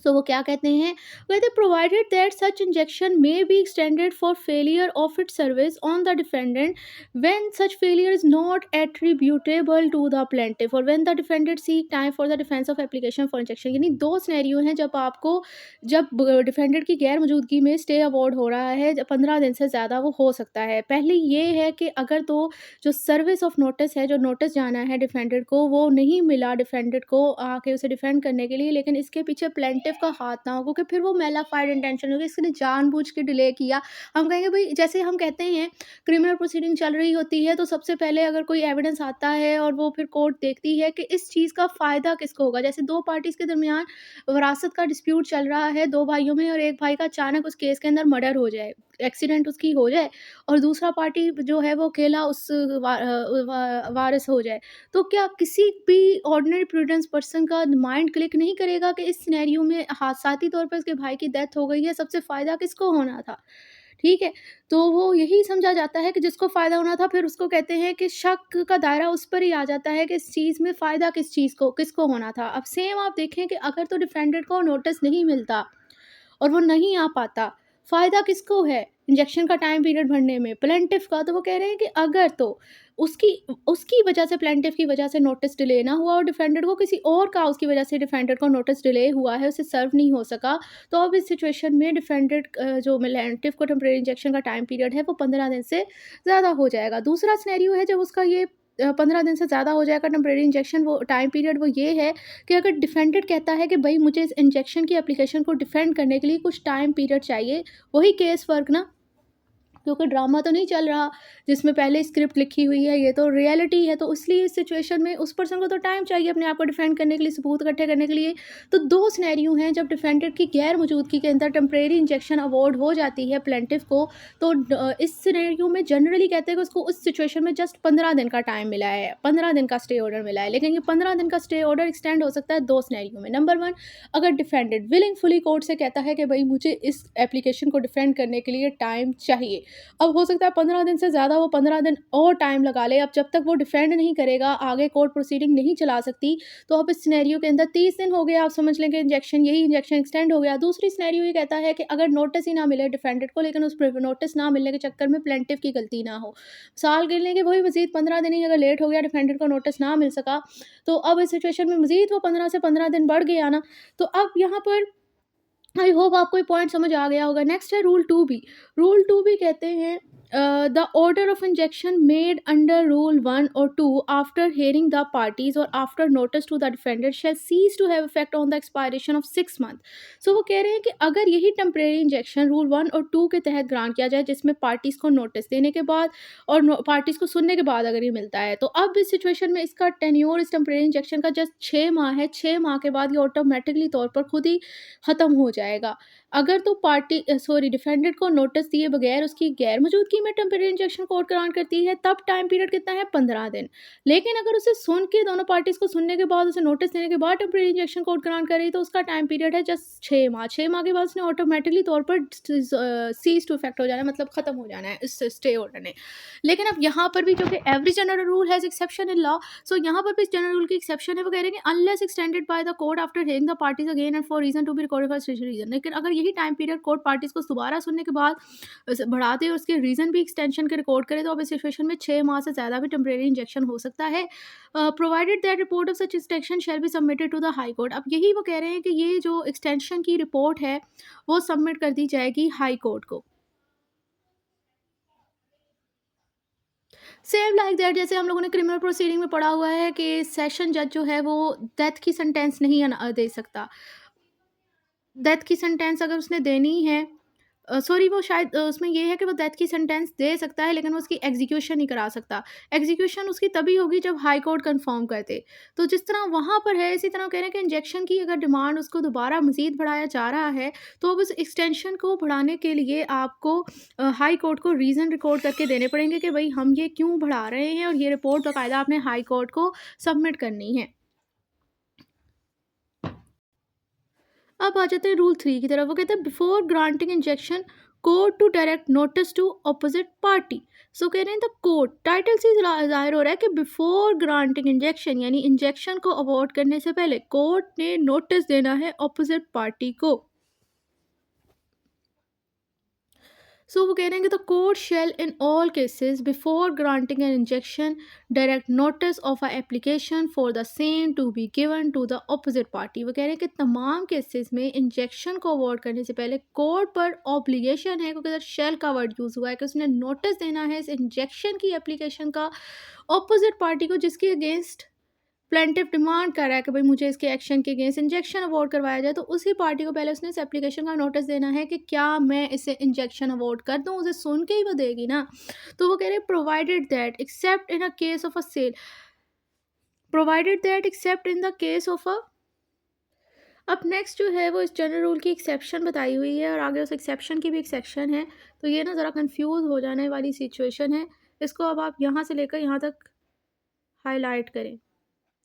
सो वो क्या कहते हैं, कहते provided that such injunction may be extended for failure of it service on the defendant when such failure is not attributable to the plaintiff or when the defendant seek time for the defence of application for injunction. यानी दो सिनेरियो हैं जब आपको, जब डिफेंडेंट की गैर मौजूदगी में स्टे अवॉर्ड हो रहा है, जब 15 दिन से ज़्यादा वो हो सकता है। पहले ये है कि अगर तो जो सर्विस ऑफ नोटिस है, जो नोटिस जाना है डिफेंडेंट को, वो नहीं मिला डिफेंडेंट को आके उसे डिफेंड करने के लिए, लेकिन इसके पीछे प्लेंटिफ का हाथ ना हो, क्योंकि फिर वो मैलाफाइड इंटेंशन होगी, इसने जानबूझ के डिले किया। हम कहेंगे भाई, जैसे हम कहते हैं क्रिमिनल प्रोसीडिंग चल रही होती है तो सबसे पहले अगर कोई एविडेंस आता है और वो फिर कोर्ट देखती है कि इस चीज़ का फ़ायदा किसको होगा। जैसे दो पार्टीज़ के दरमियान विरासत का डिस्प्यूट चल रहा है, दो भाइयों में, और एक भाई का अचानक उस केस के अंदर मर्डर हो जाए, एक्सीडेंट उसकी हो जाए, और दूसरा पार्टी जो है वो अकेला उस वारिस हो जाए। तो क्या किसी भी ऑर्डिनरी प्रूडेंस पर्सन का माइंड क्लिक नहीं करेगा कि इस सिनेरियो में हादसाती तौर पर उसके भाई की डेथ हो गई है, सबसे फ़ायदा किसको होना था? ठीक है? तो वो यही समझा जाता है कि जिसको फ़ायदा होना था, फिर उसको कहते हैं कि शक का दायरा उस पर ही आ जाता है कि इस चीज़ में फ़ायदा किस चीज़ को, किसको होना था। अब सेम आप देखें कि अगर तो डिफेंडेंट को नोटिस नहीं मिलता और वो नहीं आ पाता, फ़ायदा किसको है इंजेक्शन का टाइम पीरियड भरने में? प्लेंटिफ का। तो वो कह रहे हैं कि अगर तो उसकी उसकी वजह से, प्लेंटिफ की वजह से नोटिस डिले ना हुआ और डिफेंडेंट को किसी और का, उसकी वजह से डिफेंडेंट को नोटिस डिले हुआ है, उसे सर्व नहीं हो सका, तो अब इस सिचुएशन में डिफेंडेंट जो प्लेंटिफ को टेम्परेरी इंजेक्शन का टाइम पीरियड है वो 15 दिन से ज़्यादा हो जाएगा। दूसरा सिनेरियो है जब उसका ये 15 दिन से ज़्यादा हो जाएगा टेम्परेरी इंजेक्शन, वो टाइम पीरियड वो ये है कि अगर डिफेंडेंट कहता है कि भई मुझे इस इंजेक्शन की एप्लीकेशन को डिफेंड करने के लिए कुछ टाइम पीरियड चाहिए, वही केस वर्क ना, क्योंकि ड्रामा तो नहीं चल रहा जिसमें पहले स्क्रिप्ट लिखी हुई है, ये तो रियलिटी है। तो इसलिए इस सिचुएशन में उस पर्सन को तो टाइम चाहिए अपने आप को डिफेंड करने के लिए, सबूत इकट्ठे करने के लिए। तो दो सिनेरियो हैं जब डिफेंडेंट की गैर मौजूदगी के अंदर टेम्परेरी इंजेक्शन अवॉर्ड हो जाती है प्लेंटिफ को। तो इस सिनेरियो में जनरली कहते हैं कि उसको उस सिचुएशन में जस्ट 15 दिन का टाइम मिला है, 15 दिन का स्टे ऑर्डर मिला है। लेकिन ये 15 दिन का स्टे ऑर्डर एक्सटेंड हो सकता है दो सिनेरियो में। नंबर 1, अगर डिफेंडेंट विलिंगफुली कोर्ट से कहता है कि भाई मुझे इस एप्लीकेशन को डिफेंड करने के लिए टाइम चाहिए। अब हो सकता है 15 दिन से ज़्यादा वो 15 दिन और टाइम लगा ले। अब जब तक वो डिफेंड नहीं करेगा, आगे कोर्ट प्रोसीडिंग नहीं चला सकती। तो अब इस सिनेरियो के अंदर 30 दिन हो गया, आप समझ लें कि यही इंजेक्शन एक्सटेंड हो गया। दूसरी सिनेरियो ये कहता है कि अगर नोटिस ही ना मिले डिफेंडेंट को, लेकिन उस नोटिस ना मिलने के चक्कर में प्लेंटिफ की गलती ना हो, साल गिनने के वही मज़ीद 15 दिन ही अगर लेट हो गया, डिफेंडेंट को नोटिस ना मिल सका, तो अब इस सिचुएशन में मज़ीद वो 15 से 15 दिन बढ़ गया ना। तो अब यहाँ पर आई होप आपको ये पॉइंट समझ आ गया होगा। नेक्स्ट है रूल 2B। रूल 2B कहते हैं the order of injunction made under rule 1 or 2 after hearing the parties or after notice to the defendant shall cease to have effect on the expiration of 6 month. So वो कह रहे हैं कि अगर यही टेम्परेरी इंजेक्शन रूल 1 और 2 के तहत ग्रांट किया जाए, जिसमें पार्टीज को नोटिस देने के बाद और पार्टीज को सुनने के बाद अगर ये मिलता है, तो अब इस सिचुएशन में इसका टेन्योर इस टेम्परेरी इंजेक्शन का जस्ट 6 माह है। 6 माह के बाद ये ऑटोमेटिकली तौर पर खुद ही ख़त्म हो जाएगा। अगर तो डिफेंडेंट को नोटिस दिए बगैर उसकी गैर मौजूदगी में टेम्परेरी इंजेक्शन कोर्ट ग्रांट करती है, तब टाइम पीरियड कितना है, 15 दिन। लेकिन अगर उसे सुन के, दोनों पार्टीज को सुनने के बाद, उसे नोटिस देने के बाद टेम्परेरी इंजेक्शन कोर्ट ग्रांट कर रही, तो उसका टाइम पीरियड है जस्ट 6 माह। 6 माह के बाद उसने ऑटोमेटिकली तौर पर सीज टू इफेक्ट हो जाना है, मतलब खत्म हो जाना है इस स्टे ऑर्डर ने। लेकिन अब यहाँ पर भी, जो कि every general rule has exception in law, so यहाँ पर भी इस जनरल रूल की एक्सेप्शन है। वो कह रहे हैं कि unless extended by the court after hearing the parties again and for reason to be recorded for special reason. लेकिन अगर यही टाइम पीरियड कोर्ट पार्टीज को दोबारा सुनने के बाद बढ़ा दे और उसके रीजन भी एक्सटेंशन के रिकॉर्ड करे, तो अब इस सिचुएशन में 6 माह से ज़्यादा भी टेम्परेरी इंजेक्शन हो सकता है, provided that report of such extension shall be submitted to the high court. अब यही वो कह रहे हैं कि ये जो एक्सटेंशन की रिपोर्ट है वो सबमिट कर दी जाएगी हाई कोर्ट को। सेम लाइक दैट, जैसे हम लोगों ने क्रिमिनल प्रोसीडिंग में पढ़ा हुआ है कि सेशन जज जो है वो डेथ की सेंटेंस नहीं दे सकता। डेथ की सेंटेंस अगर उसने देनी है, सॉरी, वो शायद उसमें ये है कि वो डेथ की सेंटेंस दे सकता है लेकिन वो उसकी एग्जीक्यूशन नहीं करा सकता। एग्जीक्यूशन उसकी तभी होगी जब हाई कोर्ट कंफर्म कर दे। तो जिस तरह वहाँ पर है, इसी तरह कह रहे हैं कि इंजेक्शन की अगर डिमांड उसको दोबारा मज़ीद बढ़ाया जा रहा है, तो अब उस एक्सटेंशन को बढ़ाने के लिए आपको हाई कोर्ट को रीज़न रिकॉर्ड करके देने पड़ेंगे कि भई हम ये क्यों बढ़ा रहे हैं, और ये रिपोर्ट बाकायदा आपने हाई कोर्ट को सबमिट करनी है। अब आ जाते हैं रूल 3 की तरफ। वो कहते हैं before granting injunction, court to direct notice to opposite party. So कह रहे हैं द कोर्ट, टाइटल से ज़ाहिर हो रहा है कि बिफोर ग्रांटिंग इंजेक्शन यानी इंजेक्शन को अवॉर्ड करने से पहले कोर्ट ने नोटिस देना है ऑपोजिट पार्टी को। सो वो कह रहे हैं कि the court shall in all cases before granting an injection direct notice of a application for the same to be given to the opposite party. वो कह रहे हैं कि तमाम केसेस में इंजेक्शन को अवॉर्ड करने से पहले कोर्ट पर ऑब्लिगेशन है, क्योंकि शेल का वर्ड यूज़ हुआ है, कि उसने नोटिस देना है इस इंजेक्शन की एप्लीकेशन का ऑपोजिट पार्टी को जिसके अगेंस्ट प्लेंटिफ डिमांड कर रहा है कि भाई मुझे इसके एक्शन के अगेंस्ट इंजेक्शन अवॉर्ड करवाया जाए। तो उसी पार्टी को पहले उसने इस एप्लीकेशन का नोटिस देना है कि क्या मैं इसे इंजेक्शन अवॉर्ड कर दूं। उसे सुन के ही वो देगी ना। तो वो कह रहे हैं provided that except in a case of a sale, provided that except in the case of a. अब नेक्स्ट जो है वो इस जनरल रूल की एक्सेप्शन बताई हुई है, और आगे उस एक्सेप्शन की भी एक सेक्शन है। तो ये ना ज़रा कंफ्यूज हो जाने वाली सिचुएशन है। इसको अब आप यहाँ से लेकर यहाँ तक हाईलाइट करें,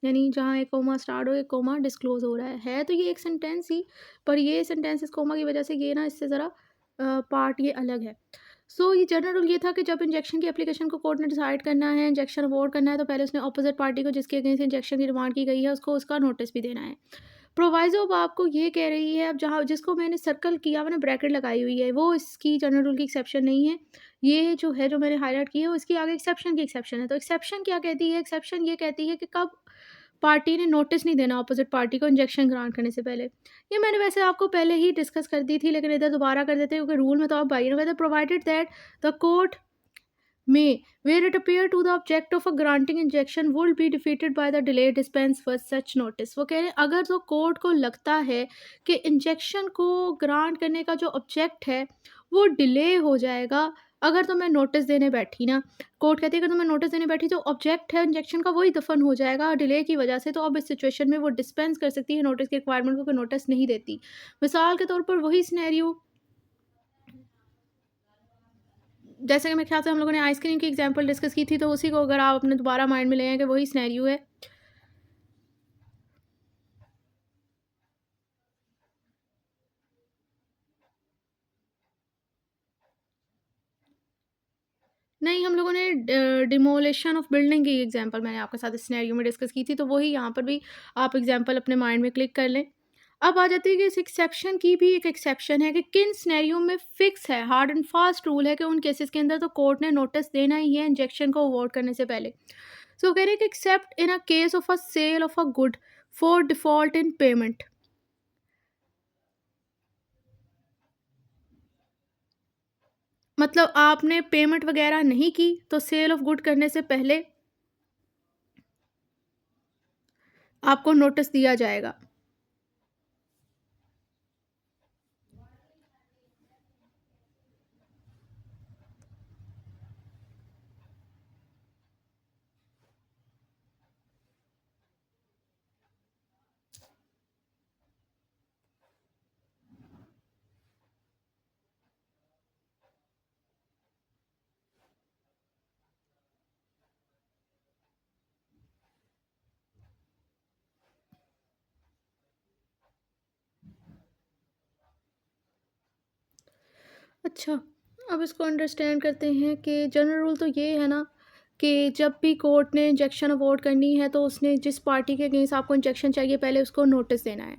यानी जहाँ एक कोमा स्टार्ट हो, एक कोमा डिस्क्लोज़ हो रहा है तो ये एक सेंटेंस ही, पर ये सेंटेंस इस कोमा की वजह से ये ना इससे ज़रा पार्ट ये अलग है। सो ये जनरल रूल ये था कि जब इंजेक्शन की एप्लीकेशन को कोर्ट ने डिसाइड करना है, इंजेक्शन अवॉर्ड करना है, तो पहले उसने अपोजिट पार्टी को जिसके अगेंस्ट इंजेक्शन की डिमांड की गई है उसको उसका नोटिस भी देना है। प्रोवाइज़ो अब आपको ये कह रही है, अब जहाँ जिसको मैंने सर्कल किया, मैंने ब्रैकेट लगाई हुई है, वो इसकी जनरल रूल की एक्सेप्शन नहीं है। ये जो है, जो मैंने हाइलाइट की है, वो इसकी आगे एक्सेप्शन की एक्सेप्शन है। तो एक्सेप्शन क्या कहती है? एक्सेप्शन ये कहती है कि कब पार्टी ने नोटिस नहीं देना अपोजिट पार्टी को इंजेक्शन ग्रांट करने से पहले। ये मैंने वैसे आपको पहले ही डिस्कस कर दी थी, लेकिन इधर दोबारा कर देते हैं क्योंकि रूल में तो आप भाई कहते प्रोवाइडेड दैट द कोर्ट में where it appear to the object of a granting injection would be defeated by the delayed dispense for such notice। वो कह रहे हैं अगर तो कोर्ट को लगता है कि इंजेक्शन को ग्रांट करने का जो ऑब्जेक्ट है वो डिले हो जाएगा अगर तो मैं नोटिस देने बैठी ना, कोर्ट कहती है अगर तो मैं नोटिस देने बैठी तो ऑब्जेक्ट है इंजेक्शन का वही दफन हो जाएगा डिले की वजह से, तो अब इस सिचुएशन में वो डिस्पेंस कर सकती है नोटिस की रिक्वायरमेंट को, नोटिस नहीं देती। मिसाल के तौर पर वही सिनेरियो जैसे कि मेरे ख्याल से हम लोगों ने आइसक्रीम की एग्जांपल डिस्कस की थी, तो उसी को अगर आप अपने दोबारा माइंड में ले आएँ कि वही सिनेरियो है। नहीं, हम लोगों ने डिमोलिशन ऑफ बिल्डिंग की एग्जांपल मैंने आपके साथ इस सिनेरियो में डिस्कस की थी, तो वही यहाँ पर भी आप एग्जांपल अपने माइंड में क्लिक कर लें। अब आ जाती है कि इस एक्सेप्शन की भी एक एक्सेप्शन है कि किन सिनेरियो में फिक्स है, हार्ड एंड फास्ट रूल है कि उन केसेस के अंदर तो कोर्ट ने नोटिस देना ही है इंजेक्शन को अवॉर्ड करने से पहले। सो कह रहे हैं कि except in a case of a sale of a good for default in payment. मतलब आपने पेमेंट वगैरह नहीं की तो सेल ऑफ गुड करने से पहले आपको नोटिस दिया जाएगा। अच्छा, अब इसको अंडरस्टैंड करते हैं कि जनरल रूल तो ये है ना कि जब भी कोर्ट ने इंजेक्शन अवॉर्ड करनी है तो उसने जिस पार्टी के अगेंस्ट आपको इंजेक्शन चाहिए पहले उसको नोटिस देना है।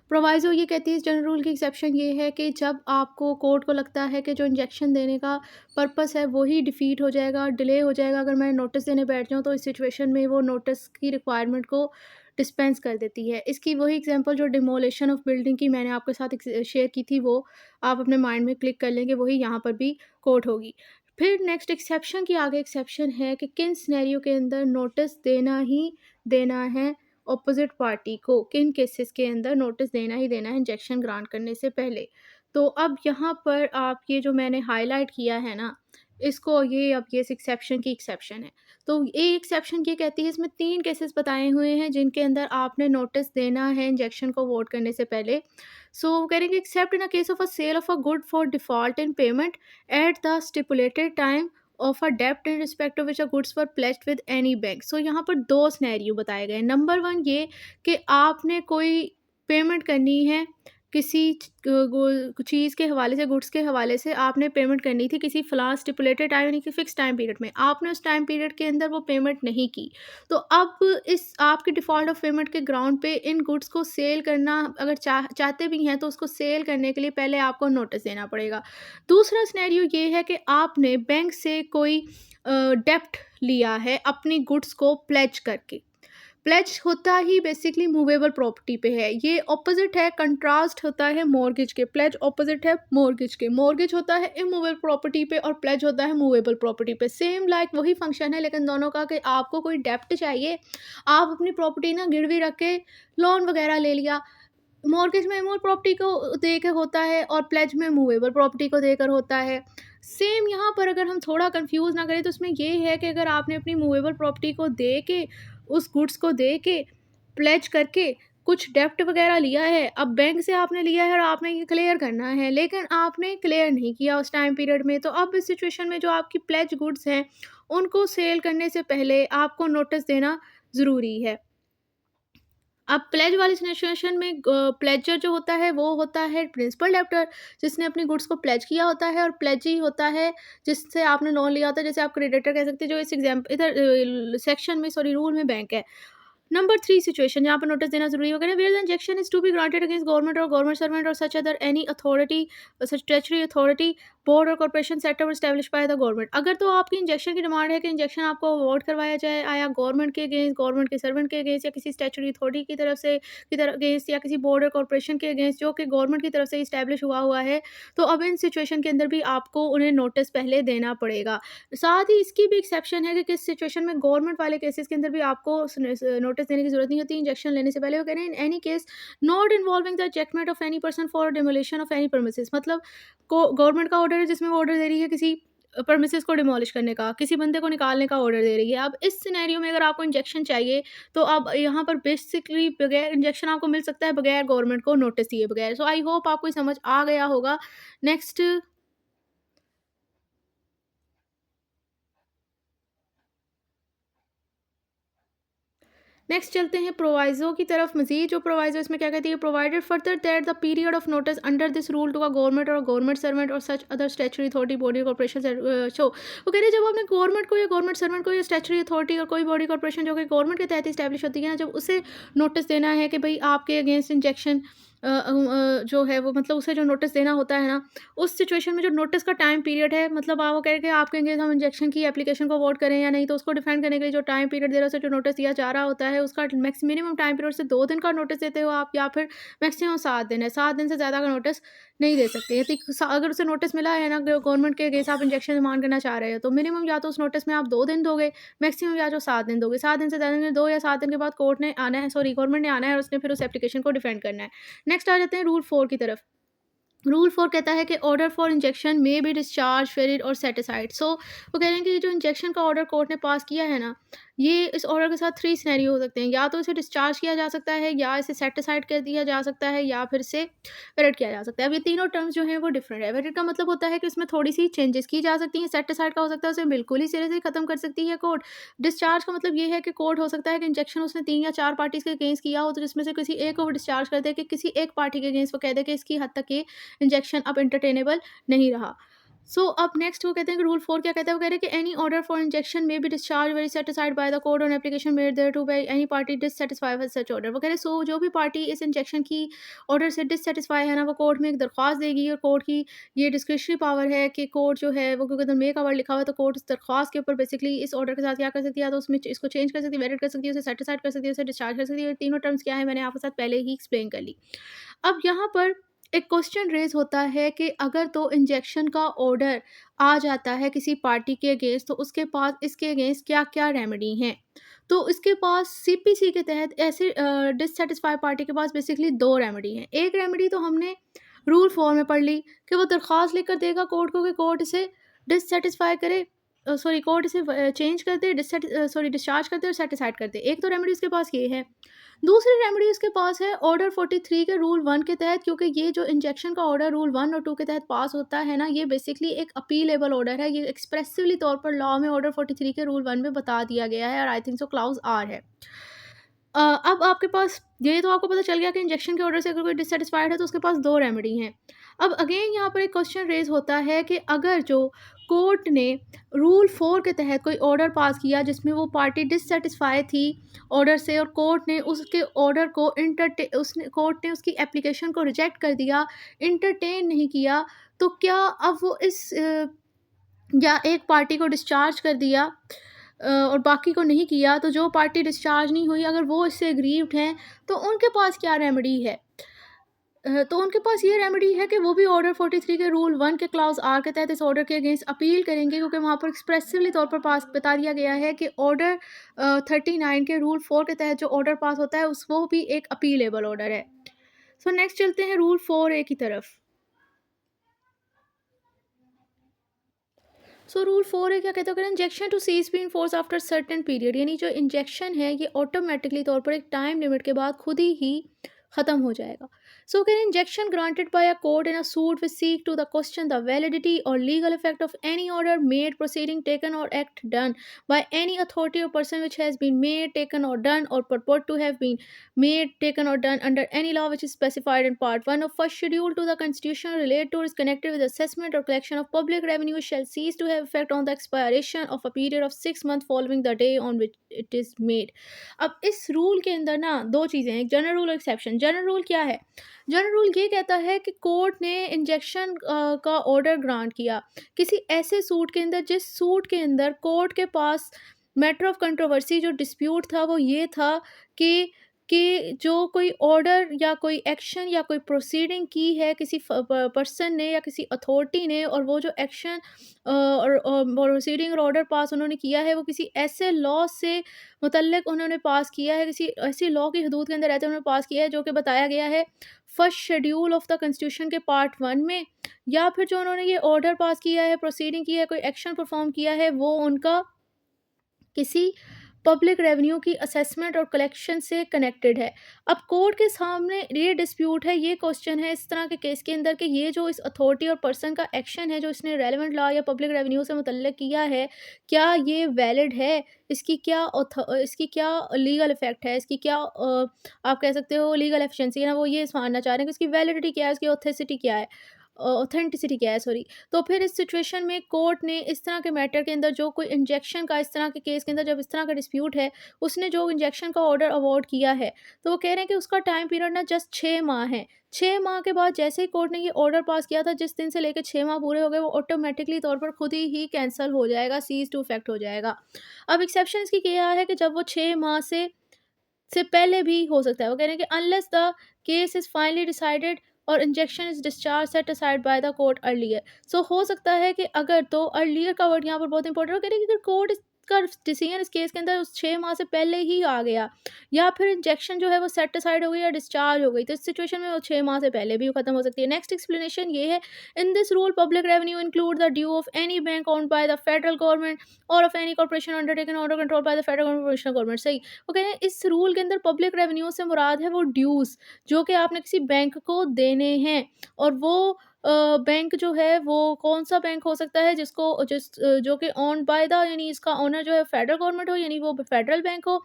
प्रोवाइज़ो ये कहती है इस जनरल रूल की एक्सेप्शन ये है कि जब आपको कोर्ट को लगता है कि जो इंजेक्शन देने का पर्पस है वही डिफ़ीट हो जाएगा, डिले हो जाएगा अगर मैं नोटिस देने बैठ जाऊँ, तो इस सिचुएशन में वो नोटिस की रिक्वायरमेंट को डिस्पेंस कर देती है। इसकी वही एग्जांपल जो डिमोलिशन ऑफ बिल्डिंग की मैंने आपके साथ शेयर की थी, वो आप अपने माइंड में क्लिक कर लेंगे, वही यहाँ पर भी कोट होगी। फिर नेक्स्ट एक्सेप्शन की आगे एक्सेप्शन है कि किन सिनेरियो के अंदर नोटिस देना ही देना है ऑपोजिट पार्टी को, किन केसेस के अंदर नोटिस देना ही देना है इंजेक्शन ग्रांट करने से पहले। तो अब यहाँ पर आप ये जो मैंने हाईलाइट किया है ना, इसको ये अब ये इस एक्सेप्शन की एक्सेप्शन है। तो ये एक्सेप्शन ये कहती है, इसमें 3 केसेस बताए हुए हैं जिनके अंदर आपने नोटिस देना है इंजेक्शन को वोट करने से पहले। सो वो कह रहे हैं कि except in a case of a sale of a good for default in payment at the stipulated time of a debt in respect of which the goods were pledged with any bank। सो यहाँ पर 2 सिनेरियो बताए गए हैं। नंबर 1 ये कि आपने कोई पेमेंट करनी है किसी चीज़ के हवाले से, गुड्स के हवाले से आपने पेमेंट करनी थी किसी फ़लाँ स्टिपुलेटेड टाइम यानी कि फ़िक्स टाइम पीरियड में। आपने उस टाइम पीरियड के अंदर वो पेमेंट नहीं की। तो अब इस आपके डिफ़ॉल्ट ऑफ पेमेंट के ग्राउंड पे इन गुड्स को सेल करना अगर चाहते भी हैं तो उसको सेल करने के लिए पहले आपको नोटिस देना पड़ेगा। दूसरा सिनेरियो ये है कि आपने बैंक से कोई डेब्ट लिया है अपनी गुड्स को प्लेज करके। प्लेज होता ही बेसिकली मूवेबल प्रॉपर्टी पे है। ये ऑपोजिट है, कंट्रास्ट होता है मॉर्गेज के। प्लेज ऑपोजिट है मॉर्गेज के। मॉर्गेज होता है इमूवेबल प्रॉपर्टी पे और प्लेज होता है मूवेबल प्रॉपर्टी पे। सेम लाइक वही फंक्शन है लेकिन दोनों का कि आपको कोई डेप्ट चाहिए, आप अपनी प्रॉपर्टी ना गिरवी रख के लोन वगैरह ले लिया। मॉर्गेज में इमूवेबल प्रॉपर्टी को देकर होता है और प्लेज में मूवेबल प्रॉपर्टी को देकर होता है। सेम यहाँ पर अगर हम थोड़ा कंफ्यूज ना करें तो इसमें ये है कि अगर आपने अपनी मूवेबल प्रॉपर्टी को दे के, उस गुड्स को दे के, प्लेज करके कुछ डेब्ट वगैरह लिया है, अब बैंक से आपने लिया है और आपने ये क्लियर करना है, लेकिन आपने क्लियर नहीं किया उस टाइम पीरियड में, तो अब इस सिचुएशन में जो आपकी प्लेज गुड्स हैं, उनको सेल करने से पहले आपको नोटिस देना ज़रूरी है। अब प्लेज वाली सिचुएशन में प्लेजर जो होता है वो होता है प्रिंसिपल डेब्टर, जिसने अपनी गुड्स को प्लेज किया होता है, और प्लेजी होता है जिससे आपने लोन लिया होता है, जैसे आप क्रेडिटर कह सकते हैं, जो इस इधर सेक्शन में, सॉरी, रूल में बैंक है। नंबर 3 सिचुएशन जहाँ पर नोटिस देना ज़रूरी होगा ना, where the injection is to be granted against government और गवर्नमेंट सर्वेंट और such other any authority, such statutory authority, board और corporation set up established by the government. अगर तो आपकी इंजेक्शन की डिमांड है कि इंजेक्शन आपको अवॉर्ड करवाया जाए आया गवर्नमेंट के अगेंस्ट, गवर्नमेंट के सर्वेंट के अगेंस्ट, या किसी स्टैट्यूटरी अथॉरिटी की तरफ से अगेंस्ट, या किसी बोर्ड और कॉर्पोरेशन के अगेंस्ट जो कि गवर्नमेंट की तरफ से इस्टेब्लिश हुआ है, तो अब इन सिचुएशन के अंदर भी आपको उन्हें नोटिस पहले देना पड़ेगा। साथ ही इसकी भी एक्सेप्शन है कि किस सिचुएशन में गवर्नमेंट वाले केसेस के अंदर भी आपको नोटिस देने की जरूरत नहीं होती इंजेक्शन लेने से पहले। वो कह रहे हैं in any case not involving the ejectment of any person for demolition of any premises. मतलब गवर्नमेंट का ऑर्डर है जिसमें वो ऑर्डर दे रही है किसी परमिसेस को डिमोलिश करने का, किसी बंदे को निकालने का ऑर्डर दे रही है। अब इस सिनेरियो में अगर आपको इंजेक्शन चाहिए तो अब यहाँ पर बेसिकली बगैर इंजेक्शन आपको मिल सकता है, बगैर गवर्नमेंट को नोटिस दिए बगैर। सो आई होप आपको ये समझ आ गया होगा। नेक्स्ट नेक्स्ट चलते हैं प्रोवाइज़ो की तरफ। मज़ीद जो प्रोवाइज़ो इसमें क्या कहती है, provided further that the period of notice under this rule to a government और गवर्नमेंट सर्वेंट और such other statutory authority body corporation show. वो कह रहे हैं जब आपने गवर्नमेंट को या गवर्नमेंट सर्वेंट को या स्टैट्यूटरी अथॉरिटी और कोई बॉडी कॉर्पोरेशन जो कि गवर्नमेंट के तहत इस्टेब्लिश होती है ना, जब उसे नोटिस देना है कि भाई आपके अगेंस्ट इंजेक्शन जो है वो, मतलब उसे जो नोटिस देना होता है ना, उस सिचुएशन में जो नोटिस का टाइम पीरियड है, मतलब आप वो कह रहे हैं कि आपके अगेंस्ट हम इंजेक्शन की एप्लीकेशन को वोट करें या नहीं, तो उसको डिफेंड करने के लिए जो टाइम पीरियड दे रहा है, उसे जो नोटिस दिया जा रहा होता है, उसका मिनिमम टाइम पीरियड से 2 दिन का नोटिस देते हो आप, या फिर मैक्सिमम 7 दिन है। 7 दिन से ज़्यादा का नोटिस नहीं दे सकते। यदि अगर उसे नोटिस मिला है ना गवर्नमेंट के अगेंस्ट आप इंजेक्शन डिमांड करना चाह रहे हो, तो मिनिमम या तो उस नोटिस में आप 2 दिन दोगे, मैक्सिमम या जो 7 दिन दोगे। 7 दिन से ज़्यादा दिन 2 या 7 दिन के बाद कोर्ट ने आना है, सॉरी, गवर्नमेंट ने आना है और उसने फिर उस एप्लीकेशन को डिफेंड करना है। नेक्स्ट आ जाते हैं रूल 4 की तरफ। रूल 4 कहता है कि order for injunction may be discharge varied और सेटिसाइड। सो वो कह रहे हैं कि जो इंजेक्शन का ऑर्डर कोर्ट ने पास किया है ना, ये इस ऑर्डर के साथ 3 सिनेरियो हो सकते हैं। या तो इसे डिस्चार्ज किया जा सकता है, या इसे सेटिसाइड कर दिया जा सकता है, या फिर इसे वेरिड किया जा सकता है। अब ये तीनों टर्म्स जो हैं वो डिफरेंट है। वेरिड का मतलब होता है कि इसमें थोड़ी सी चेंजेस की जा सकती हैं। सेटिसाइड का हो सकता है उसे बिल्कुल ही सिरे से ख़त्म कर सकती है कोर्ट। डिस्चार्ज का मतलब ये है कि कोर्ट हो सकता है कि इंजेक्शन उसने 3 या 4 पार्टीज़ के अगेंस्ट किया हो, तो जिसमें से किसी एक को वो डिस्चार्ज कर दे, कि किसी एक पार्टी के अगेंस्ट वो कह दे कि इसकी हद तक ये इंजेक्शन अब एंटरटेनेबल नहीं रहा। सो अब नेक्स्ट वो कहते हैं कि रूल 4 क्या कहता है, वो कह रहे हैं कि any order for injunction may be discharge very satisfied by the court on application made thereto by any party dissatisfied with such order. वो कह रहे हैं सो जो भी पार्टी इस इंजेक्शन की ऑर्डर से डिससैटिस्फाई है ना, वो कोर्ट में एक दरख्वास्त देगी, और कोर्ट की ये डिस्क्रिशनरी पावर है कि कोर्ट जो है वो, क्योंकि मे का वर्ड लिखा हुआ है, तो कोर्ट इस दरख्वास्त के ऊपर बेसिकली इस ऑर्डर के साथ क्या कर सकती है, तो उसमें इसको चेंज कर सकती है, वेरिड कर सकती है, उसे सेटिस्फाइड कर सकती है, उसे डिस्चार्ज कर सकती है। तीनों टर्म्स क्या है मैंने आपके साथ पहले ही एक्सप्लेन कर ली। अब यहाँ पर एक क्वेश्चन रेज होता है कि अगर तो इंजेक्शन का ऑर्डर आ जाता है किसी पार्टी के अगेंस्ट, तो उसके पास इसके अगेंस्ट क्या क्या रेमेडी हैं। तो इसके पास सीपीसी के तहत ऐसे डिससेटिस्फाई पार्टी के पास बेसिकली दो रेमेडी हैं। एक रेमेडी तो हमने रूल 4 में पढ़ ली कि वो दरख्वास्त लिखकर देगा कोर्ट को कि कोर्ट इसे डिससेटिस्फाई करे, सॉरी कोर्ट इसे चेंज कर दे, डिस्चार्ज कर दे और सेटिस्फाइड कर दे। एक तो रेमेडी उसके पास ये है। दूसरी रेमेडी उसके पास है ऑर्डर 43 के रूल 1 के तहत, क्योंकि ये जो इंजेक्शन का ऑर्डर रूल 1 और 2 के तहत पास होता है ना, ये बेसिकली एक अपीलेबल ऑर्डर है। ये एक्सप्रेसिवली तौर पर लॉ में ऑर्डर 43 के रूल 1 में बता दिया गया है और I think so clause R है। अब आपके पास ये तो आपको पता चल गया कि इंजेक्शन के ऑर्डर से अगर कोई डिससेटिस्फाइड है तो उसके पास दो रेमेडी हैं। अब अगेन यहाँ पर एक क्वेश्चन रेज होता है कि अगर जो कोर्ट ने रूल 4 के तहत कोई ऑर्डर पास किया जिसमें वो पार्टी डिससेटिस्फाई थी ऑर्डर से, और कोर्ट ने उसके ऑर्डर को कोर्ट ने उसकी एप्लीकेशन को रिजेक्ट कर दिया, इंटरटेन नहीं किया, तो क्या अब वो या एक पार्टी को डिस्चार्ज कर दिया और बाकी को नहीं किया, तो जो पार्टी डिस्चार्ज नहीं हुई अगर वो इससे एग्रीव्ड हैं तो उनके पास क्या रेमेडी है। तो उनके पास ये रेमेडी है कि वो भी ऑर्डर 43 के रूल 1 के क्लाउज आर के तहत इस ऑर्डर के अगेंस्ट अपील करेंगे, क्योंकि वहाँ पर एक्सप्रेसिवली तौर पर पास बता दिया गया है कि ऑर्डर 39 के रूल 4 के तहत जो ऑर्डर पास होता है उस वो भी एक अपीलेबल ऑर्डर है। सो नेक्स्ट चलते हैं रूल 4A की तरफ। सो रूल 4A क्या कहता है, अगर injection to cease be in force after certain period, यानी जो इंजेक्शन है ये ऑटोमेटिकली तौर पर एक टाइम लिमिट के बाद खुद ही खत्म हो जाएगा। So can injunction granted by a court in a suit which seek to the question the validity or legal effect of any order made proceeding taken or act done by any authority or person which has been made taken or done or purport to have been made taken or done under any law which is specified in part 1 of first schedule to the constitution related to or is connected with assessment or collection of public revenue shall cease to have effect on the expiration of a period of 6 months following the day on which it is made। अब इस रूल के अंदर ना दो चीज़ें हैं, एक जनरल रूल और एक्सेप्शन। जनरल रूल क्या है? जनरल रूल ये कहता है कि कोर्ट ने इंजेक्शन का ऑर्डर ग्रांट किया किसी ऐसे सूट के अंदर जिस सूट के अंदर कोर्ट के पास मैटर ऑफ कंट्रोवर्सी जो डिस्प्यूट था वो ये था कि जो कोई ऑर्डर या कोई एक्शन या कोई प्रोसीडिंग की है किसी पर्सन ने या किसी अथॉरिटी ने, और वो जो एक्शन और प्रोसीडिंग और ऑर्डर पास उन्होंने किया है वो किसी ऐसे लॉ से मुतल्लिक उन्होंने पास किया है, किसी ऐसी लॉ की हदूद के अंदर रहते उन्होंने पास किया है जो कि बताया गया है first schedule of the constitution के पार्ट 1 में, या फिर जो उन्होंने ये ऑर्डर पास किया है, प्रोसीडिंग की है, कोई एक्शन परफॉर्म किया है, वो उनका किसी पब्लिक रेवेन्यू की असेसमेंट और कलेक्शन से कनेक्टेड है। अब कोर्ट के सामने ये डिस्प्यूट है, ये क्वेश्चन है इस तरह के केस के अंदर कि ये जो इस अथॉरिटी और पर्सन का एक्शन है जो इसने रेलेवेंट लॉ या पब्लिक रेवेन्यू से मुतल्लिक किया है, क्या ये वैलिड है, इसकी क्या लीगल इफेक्ट है, इसकी क्या आप कह सकते हो लीगल एफिशिएंसी है ना, वो ये मानना चाह रहे हैं कि इसकी वैलिडिटी क्या है, इसकी ऑथेसिटी क्या है, ऑथेंटिसिटी क्या है, सॉरी। तो फिर इस सिचुएशन में कोर्ट ने इस तरह के मैटर के अंदर जो कोई इंजेक्शन का इस तरह के केस के अंदर जब इस तरह का डिस्प्यूट है, उसने जो इंजेक्शन का ऑर्डर अवॉर्ड किया है तो वो कह रहे हैं कि उसका टाइम पीरियड ना जस्ट 6 माह है। 6 माह के बाद जैसे ही कोर्ट ने ये ऑर्डर पास किया था, जिस दिन से लेकर 6 माह पूरे हो गए वो ऑटोमेटिकली तौर पर खुद ही कैंसिल हो जाएगा, सीज टू इफेक्ट हो जाएगा। अब एक्सेप्शन इसकी क्या है कि जब वो 6 माह से पहले भी हो सकता है। वो कह रहे हैं कि unless the case is finally decided or injunction is discharge set aside by the court earlier. So हो सकता है कि अगर तो अर्लियर का वर्ड यहाँ पर बहुत इंपॉर्टेंट हो, कह रहे हैं कि अगर कोर्ट का डिसीजन इस केस के अंदर उस 6 माह से पहले ही आ गया या फिर इंजेक्शन जो है वो सेट असाइड हो गई या डिस्चार्ज हो गई, तो इस सिचुएशन में वो 6 माह से पहले भी खत्म हो सकती है। नेक्स्ट एक्सप्लेनेशन ये है, in this rule public revenue include the due of any bank owned by the federal government or of any corporation undertaken under control by the federal government. सही, वो कह रहे हैं इस रूल के अंदर पब्लिक रेवेन्यू से मुराद है वो ड्यूज जो कि आपने किसी बैंक को देने हैं, और वो बैंक जो है वो कौन सा बैंक हो सकता है जो कि ओन्ड बाय द, यानी इसका ओनर जो है फेडरल गवर्नमेंट हो, यानी वो फेडरल बैंक हो,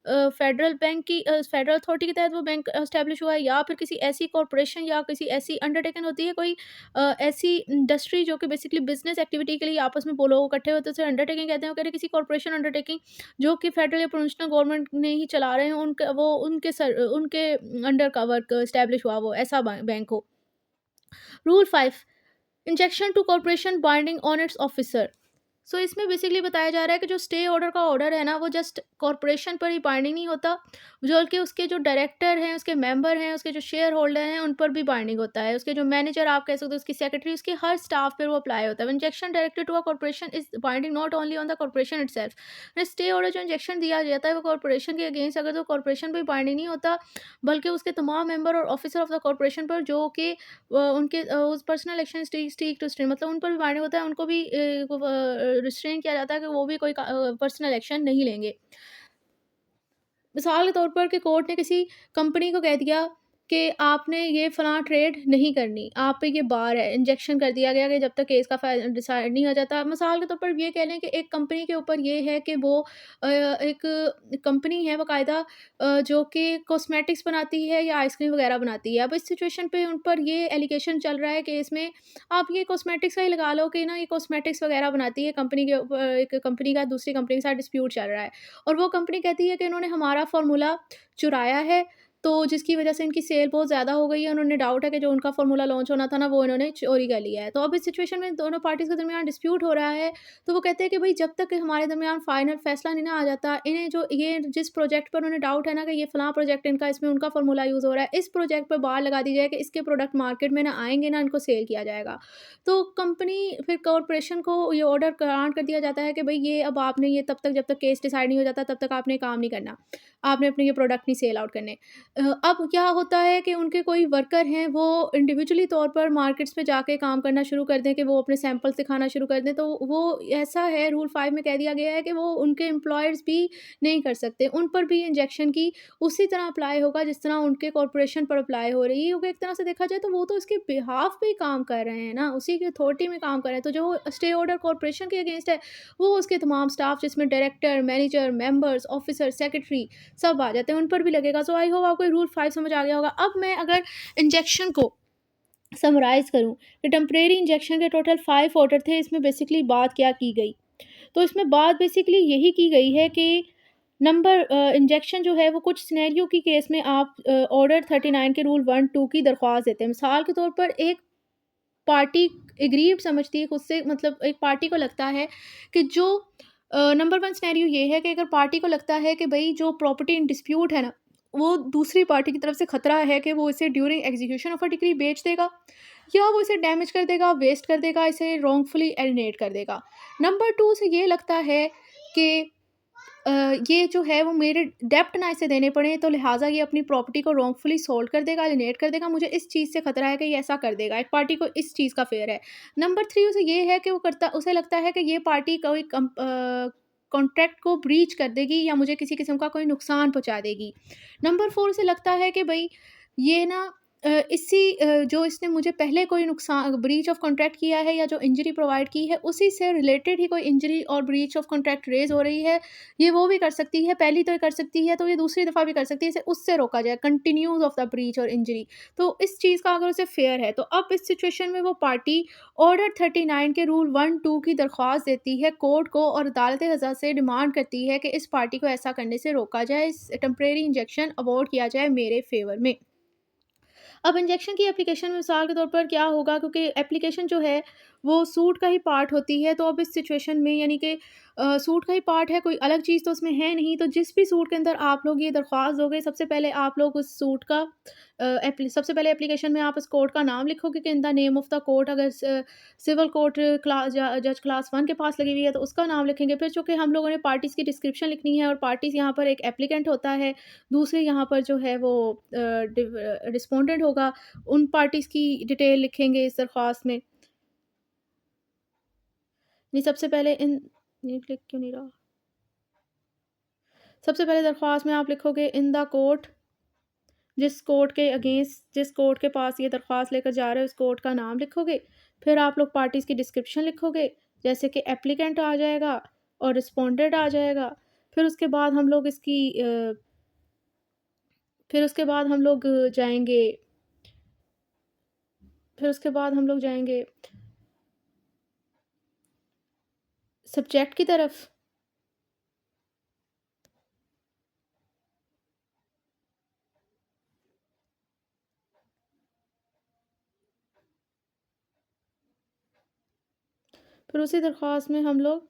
फेडरल बैंक की फेडरल अथॉरिटी के तहत वो बैंक एस्टेब्लिश हुआ है, या फिर किसी ऐसी कॉरपोरेशन या किसी ऐसी अंडरटेकन होती है कोई ऐसी इंडस्ट्री जो कि बेसिकली बिजनेस एक्टिविटी के लिए आपस में वो लोग इकट्ठे होते हैं, उसे अंडरटेकिंग कहते हैं। वो कह रहे हैं किसी कॉरपोरेशन अंडरटेकिंग जो कि फेडरल या प्रोविंशनल गवर्नमेंट ने ही चला रहे हैं, उनके अंडर का वर्क एस्टेब्लिश हुआ वो ऐसा बैंक हो। Rule 5, injunction to corporation binding on its officer. So इसमें बेसिकली बताया जा रहा है कि जो स्टे ऑर्डर का ऑर्डर है ना, वो जस्ट कॉरपोरेशन पर ही बाइंडिंग नहीं होता, बल्कि उसके जो डायरेक्टर हैं, उसके मेंबर हैं, उसके जो शेयर होल्डर हैं, उन पर भी बाइंडिंग होता है। उसके जो मैनेजर आप कह सकते हो, उसकी सेक्रेटरी, उसके हर स्टाफ पर वो अप्लाई होता है। Injection directed to a corporation is binding not only on the corporation itself. Stay order जो इंजेक्शन दिया जाता है वो कॉरपोरेशन के अगेंस्ट, अगर तो कॉरपोरेशन पर बाइंडिंग नहीं होता, बल्कि उसके तमाम मेंबर और ऑफिसर ऑफ द कॉरपोरेशन पर, जो कि उनके उस personal action stick to stay, मतलब उन पर भी बाइंडिंग होता है, उनको भी रिस्ट्रेन किया जाता है कि वो भी कोई पर्सनल एक्शन नहीं लेंगे। मिसाल के तौर पर कि कोर्ट ने किसी कंपनी को कह दिया कि आपने ये फ़लाँ ट्रेड नहीं करनी, आप पे ये बार है, इंजेक्शन कर दिया गया कि जब तक केस का डिसाइड नहीं हो जाता। मिसाल के तौर पर ये कह लें कि एक कंपनी के ऊपर ये है कि वो एक कंपनी है बाकायदा, जो कि कॉस्मेटिक्स बनाती है या आइसक्रीम वगैरह बनाती है। अब इस सिचुएशन पे उन पर ये एलिगेशन चल रहा है केस में, आप ये कॉस्मेटिक्स का ही लगा लो कि ना ये कॉस्मेटिक्स वगैरह बनाती है कंपनी के ऊपर, एक कंपनी का दूसरी कंपनी के साथ डिस्प्यूट चल रहा है। और वो कंपनी कहती है कि इन्होंने हमारा फ़ॉर्मूला चुराया है, तो जिसकी वज़ह से इनकी सेल बहुत ज़्यादा हो गई है। उन्होंने डाउट है कि जो उनका फ़ॉर्मूला लॉन्च होना था ना, वो इन्होंने चोरी कर लिया है। तो अब इस सिचुएशन में दोनों पार्टीज़ के दरमियान डिस्प्यूट हो रहा है, तो वो कहते हैं कि भई जब तक हमारे दरमियान फ़ाइनल फ़ैसला नहीं ना आ जाता, इन्हें जो ये जिस प्रोजेक्ट पर उन्हें डाउट है ना कि ये फ़लाँ प्रोजेक्ट इनका, इसमें उनका फ़ॉर्मूला यूज़ हो रहा है, इस प्रोजेक्ट पे बाड़ लगा दी जाए कि इसके प्रोडक्ट मार्केट में ना आएँगे, ना इनको सेल किया जाएगा। तो कंपनी फिर कॉर्पोरेशन को ये ऑर्डर ग्रांट कर दिया जाता है कि भई ये अब आपने ये तब तक, जब तक केस डिसाइड नहीं हो जाता, तब तक आपने काम नहीं करना। आपने अपने ये प्रोडक्ट नहीं सेल आउट करने। अब क्या होता है कि उनके कोई वर्कर हैं, वो इंडिविजुअली तौर पर मार्केट्स में जाके काम करना शुरू कर दें, कि वो अपने सैंपल्स दिखाना शुरू कर दें। तो वो ऐसा है, रूल 5 में कह दिया गया है कि वो उनके एम्प्लॉयर्स भी नहीं कर सकते। उन पर भी इंजेक्शन की उसी तरह अप्लाई होगा जिस तरह उनके कॉर्पोरेशन पर अप्लाई हो रही है, क्योंकि एक तरह से देखा जाए तो वो तो इसके बिहाफ पे ही काम कर रहे हैं ना, उसी की अथॉरिटी में काम कर रहे हैं। तो जो स्टे ऑर्डर कॉर्पोरेशन के अगेंस्ट है, वो उसके तमाम स्टाफ, जिसमें director, manager, members, officer, secretary सब आ जाते हैं, उन पर भी लगेगा। सो आई होप आपको ये रूल 5 समझ आ गया होगा। अब मैं अगर इंजेक्शन को समराइज़ करूँ, कि टेम्परेरी इंजेक्शन के टोटल 5 ऑर्डर थे, इसमें बेसिकली बात क्या की गई? तो इसमें बात बेसिकली यही की गई है कि इंजेक्शन जो है वो कुछ सिनेरियो की केस में आप ऑर्डर 39 के रूल 1, 2 की दरख्वास्त देते हैं। मिसाल के तौर पर एक पार्टी एग्रीड समझती है खुद से, मतलब एक पार्टी को लगता है कि जो नंबर 1 सिनेरियो ये है कि अगर पार्टी को लगता है कि भई जो प्रॉपर्टी इन डिस्प्यूट है ना, वो दूसरी पार्टी की तरफ से खतरा है कि वो इसे during execution of a decree बेच देगा, या वो इसे डैमेज कर देगा, वेस्ट कर देगा, इसे रॉन्गफुली एलिनेट कर देगा। नंबर 2 से ये लगता है कि ये जो है वो मेरे डेब्ट ना इसे देने पड़े, तो लिहाज़ा ये अपनी प्रॉपर्टी को रॉन्गफुली सोल्ड कर देगा, एलिनेट कर देगा। मुझे इस चीज़ से खतरा है कि ये ऐसा कर देगा। एक पार्टी को इस चीज़ का फ़ियर है। नंबर 3 उसे ये है कि उसे लगता है कि ये पार्टी कोई कॉन्ट्रैक्ट को ब्रीच कर देगी, या मुझे किसी किस्म का कोई नुकसान पहुँचा देगी। नंबर 4 उसे लगता है कि भई ये ना जो इसने मुझे पहले कोई नुकसान, ब्रीच ऑफ कॉन्ट्रैक्ट किया है, या जो इंजरी प्रोवाइड की है, उसी से रिलेटेड ही कोई इंजरी और ब्रीच ऑफ कॉन्ट्रैक्ट रेज़ हो रही है। ये वो भी कर सकती है, पहली तो ये कर सकती है, तो ये दूसरी दफ़ा भी कर सकती है, इसे उससे रोका जाए, कंटिन्यूज़ ऑफ द ब्रीच और इंजरी। तो इस चीज़ का अगर उसे फ़ेयर है, तो अब इस सिचुएशन में वो पार्टी ऑर्डर 39 के रूल 1, 2 की दरख्वास्त देती है कोर्ट को, और अदालत-ए-क़ज़ा से डिमांड करती है कि इस पार्टी को ऐसा करने से रोका जाए, इस टेम्परेरी इंजेक्शन अवॉर्ड किया जाए मेरे फ़ेवर में। अब इंजेक्शन की एप्लीकेशन में मिसाल के तौर पर क्या होगा, क्योंकि एप्लीकेशन जो है वो सूट का ही पार्ट होती है, तो अब इस सिचुएशन में यानी कि सूट का ही पार्ट है, कोई अलग चीज़ तो उसमें है नहीं। तो जिस भी सूट के अंदर आप लोग ये दरख्वास्त दोगे, सबसे पहले आप लोग उस सूट का सबसे पहले एप्लीकेशन में आप उस कोर्ट का नाम लिखोगे, कि in the name of the court. अगर सिविल कोर्ट क्लास जज क्लास 1 के पास लगी हुई है, तो उसका नाम लिखेंगे। फिर चूँकि हम लोगों ने पार्टीज़ की डिस्क्रिप्शन लिखनी है, और पार्टीज़ यहाँ पर एक एप्लीकेंट होता है, दूसरे यहाँ पर जो है वो रिस्पोंडेंट होगा। उन पार्टीज़ की डिटेल लिखेंगे इस दरख्वास्त में। नहीं, सबसे पहले इन ये क्लिक क्यों नहीं रहा? सबसे पहले दरख्वास्त में आप लिखोगे इन द कोर्ट, जिस कोर्ट के पास ये दरख्वास्त लेकर जा रहे हो, उस कोर्ट का नाम लिखोगे। फिर आप लोग पार्टीज़ की डिस्क्रिप्शन लिखोगे, जैसे कि एप्लीकेंट आ जाएगा और रिस्पोंडेंट आ जाएगा। फिर उसके बाद हम लोग फिर उसके बाद हम लोग जाएँगे फिर उसके बाद हम लोग जाएँगे सब्जेक्ट की तरफ। फिर उसी दरख्वास्त में हम लोग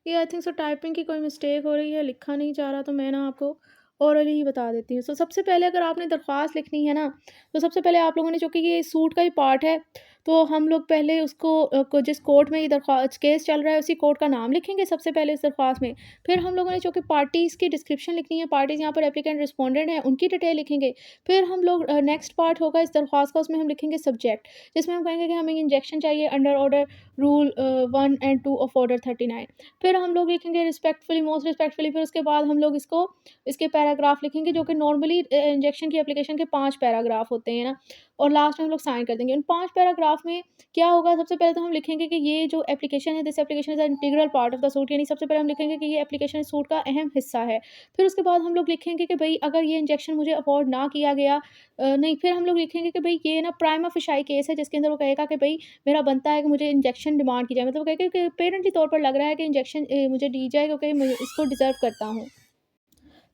ये आई थिंक सो टाइपिंग की कोई मिस्टेक हो रही है, लिखा नहीं जा रहा, तो मैं ना आपको ओरली ही बता देती हूँ। सो सबसे पहले अगर आपने दरख्वास्त लिखनी है ना, तो सबसे पहले आप लोगों ने, चूँकि ये सूट का ही पार्ट है, तो हम लोग पहले उसको जिस कोर्ट में ये केस चल रहा है, उसी कोर्ट का नाम लिखेंगे सबसे पहले इस दरख्वास्त में। फिर हम लोगों ने चूँकि पार्टीज़ की डिस्क्रिप्शन लिखनी है, पार्टीज़ यहाँ पर एप्लीकेंट रिस्पोंडेंट हैं, उनकी डिटेल लिखेंगे। फिर हम लोग नेक्स्ट पार्ट होगा इस दरख्वास्त का, उसमें हम लिखेंगे सब्जेक्ट, जिसमें हम कहेंगे कि हमें इंजेक्शन चाहिए under order rule 1 and 2 of order 39। फिर हम लोग लिखेंगे रिस्पेक्टफुली, मोस्ट रिस्पेक्टफुली। फिर उसके बाद हम लोग इसके पैराग्राफ लिखेंगे, जो कि नॉर्मली इंजेक्शन की एप्लीकेशन के 5 पैराग्राफ होते हैं ना, और लास्ट में हम लोग साइन कर देंगे। उन 5 पैराग्राफ में क्या होगा, सबसे पहले तो हम लिखेंगे कि ये जो एप्लीकेशन है, this application is a integral part of the suit, यानी सबसे पहले हम लिखेंगे कि ये एप्लीकेशन सूट का अहम हिस्सा है। फिर उसके बाद हम लोग लिखेंगे कि भई अगर ये इंजेक्शन मुझे अफोर्ड ना किया गया, नहीं, फिर हम लोग लिखेंगे कि भई ये ना प्राइमा फेसाई केस है, जिसके अंदर वो कहेगा कि भई मेरा बनता है कि मुझे इंजेक्शन डिमांड की जाए। मतलब वो कहेगा कि पेरेंटली तौर पर लग रहा है कि इंजेक्शन मुझे दी जाए, क्योंकि मैं इसको डिज़र्व करता हूँ।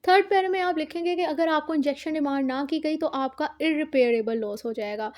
थर्ड पैरा में आप लिखेंगे कि अगर आपको इंजेक्शन डिमांड ना की गई, तो आपका इर्रिपेयरेबल लॉस हो जाएगा।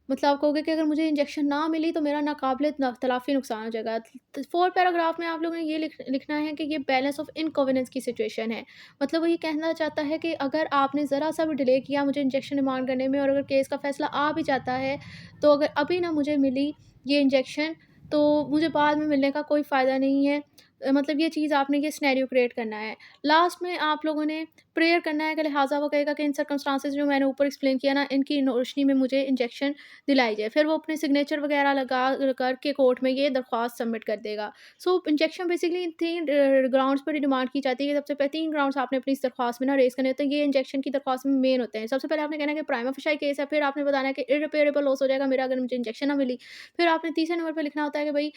मतलब आप कहोगे कि अगर मुझे इंजेक्शन ना मिली, तो मेरा नाकाबिले तलाफ़ी नुकसान हो जाएगा। फोर्थ पैराग्राफ में आप लोगों ने ये लिखना है कि ये बैलेंस ऑफ इनकन्वीनियंस की सिचुएशन है। मतलब वो ये कहना चाहता है कि अगर आपने ज़रा सा भी डिले किया मुझे इंजेक्शन डिमांड करने में, और अगर केस का फ़ैसला आ भी जाता है, तो अगर अभी ना मुझे मिली ये इंजेक्शन, तो मुझे बाद में मिलने का कोई फ़ायदा नहीं है। मतलब ये चीज़ आपने, ये सिनेरियो क्रिएट करना है। लास्ट में आप लोगों ने प्रेयर करना है कि लिहाज़ा वो कहेगा कि इन सर्कमस्टांसेस जो मैंने ऊपर एक्सप्लेन किया ना, इनकी रोशनी में मुझे इंजेक्शन दिलाई जाए। फिर वो अपने सिग्नेचर वगैरह लगा करके कोर्ट में ये दरख्वास्त सबमिट कर देगा। सो इंजेक्शन बेसिकली 3 ग्राउंड्स पर डिमांड की जाती है। सबसे पहले 3 ग्राउंड्स आपने अपनी इस दरख्वास्त में ना रेज़ करने होते हैं। ये इंजेक्शन की दरख्वास्त में मेन होते हैं। सबसे पहले आपने कहना है कि प्राइमा फेसाई केस है, फिर आपने बताना है कि इर्रिपेयरेबल लॉस हो जाएगा मेरा अगर मुझे इंजेक्शन ना मिली। फिर आपने तीसरे नंबर पे लिखना होता है कि भई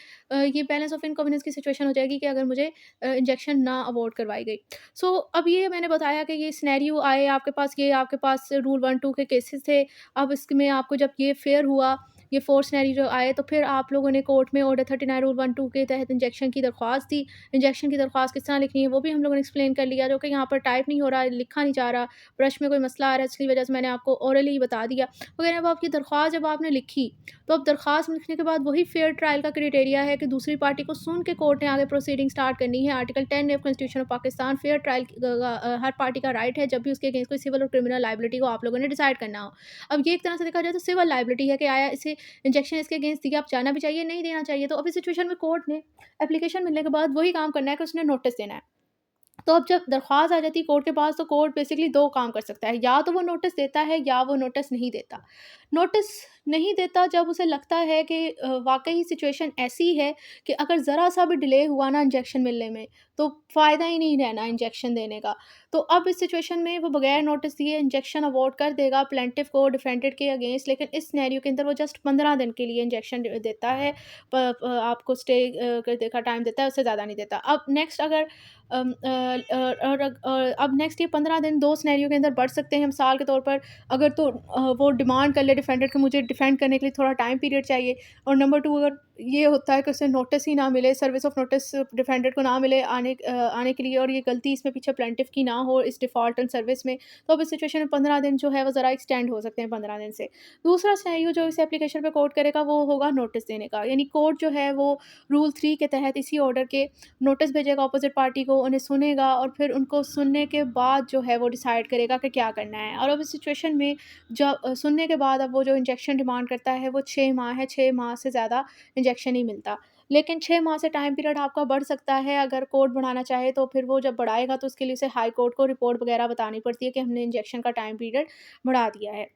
ये बैलेंस ऑफ इनकन्वीनियंस की सिचुएशन हो जाएगी कि अगर मुझे इंजेक्शन ना अवॉर्ड करवाई गई। सो अब ये मैंने बताया कि ये सिनेरियो आए आपके पास, ये आपके पास रूल 1-2 के केसेस थे। अब इसमें आपको जब ये फेयर हुआ, ये 4 सिनेरियो आए, तो फिर आप लोगों ने कोर्ट में ऑर्डर 39 रूल 1-2 के तहत इंजेक्शन की दरख्वास्त दी। इंजेक्शन की दरख्वास्त किस तरह लिखनी है, वो भी हम लोगों ने एक्सप्लेन कर लिया, जो कि यहाँ पर टाइप नहीं हो रहा है, लिखा नहीं जा रहा, ब्रश में कोई मसला आ रहा है, इसकी वजह से मैंने आपको ओरली ही बता दिया। मगर अब आपकी दरख्वास्त जब आपने लिखी, तो अब दरख्वास्त लिखने के बाद वही फेयर ट्रायल का क्राइटेरिया है कि दूसरी पार्टी को सुन के कोर्ट ने आगे प्रोसीडिंग स्टार्ट करनी है। Article 10 of constitution of Pakistan, fair trial her party का राइट है जब भी उसके अगेंस्ट कोई सिविल और क्रिमिनल लायबिलिटी को आप लोगों ने डिसाइड करना हो। अब ये एक तरह से देखा जाए तो सिविल लायबिलिटी है कि आया इसे इंजेक्शन इसके अगेंस्ट दिया, अब जाना भी चाहिए, नहीं देना चाहिए। तो अभी सिचुएशन में कोर्ट ने एप्लीकेशन मिलने के बाद वही काम करना है कि उसने नोटिस देना है। तो अब जब दरख्वास्त आ जाती है कोर्ट के पास, तो कोर्ट बेसिकली 2 काम कर सकता है, या तो वो नोटिस देता है या वो नोटिस नहीं देता। नोटिस नहीं देता जब उसे लगता है कि वाक़ई सिचुएशन ऐसी है कि अगर ज़रा-सा भी डिले हुआ ना इंजेक्शन मिलने में, तो फ़ायदा ही नहीं रहना इंजेक्शन देने का। तो अब इस सिचुएशन में वो बगैर नोटिस दिए इंजेक्शन अवॉर्ड कर देगा प्लेंटिफ को डिफेंडेड के अगेंस्ट, लेकिन इस सिनेरियो के अंदर वो जस्ट 15 दिन के लिए इंजेक्शन देता है। आपको स्टे करने का टाइम देता है, उससे ज़्यादा नहीं देता। अब नेक्स्ट अगर अब नेक्स्ट ये 15 दिन 2 सिनेरियो के अंदर बढ़ सकते हैं। मिसाल के तौर पर अगर तो वो डिमांड कर ले डिफेंडेड कि मुझे डिफेंड करने के लिए थोड़ा टाइम पीरियड चाहिए, और नंबर 2 अगर ये होता है कि उसे नोटिस ही ना मिले, सर्विस ऑफ नोटिस डिफेंडेड को ना मिले आने के लिए, और ये गलती इसमें पीछे प्लेंटिफ की ना हो इस डिफ़ॉल्ट एंड सर्विस में, तो अब इस सिचुएशन में 15 दिन जो है वो ज़रा एक्सटेंड हो सकते हैं 15 दिन से। दूसरा सिनेरियो जो इस एप्लीकेशन पे कोर्ट करेगा वो होगा नोटिस देने का, यानी कोर्ट जो है वो रूल 3 के तहत इसी ऑर्डर के नोटिस भेजेगा अपोज़िट पार्टी को, उन्हें सुनेगा, और फिर उनको सुनने के बाद जो है वो डिसाइड करेगा कि क्या करना है। और अब इस सिचुएशन में जब सुनने के बाद अब वो जो इंजेक्शन डिमांड करता है वो 6 माह है, 6 माह से ज़्यादा इंजेक्शन नहीं मिलता। लेकिन 6 माह से टाइम पीरियड आपका बढ़ सकता है, अगर कोर्ट बढ़ाना चाहे तो फिर वो जब बढ़ाएगा तो उसके लिए उसे हाई कोर्ट को रिपोर्ट वगैरह बतानी पड़ती है कि हमने इंजेक्शन का टाइम पीरियड बढ़ा दिया है।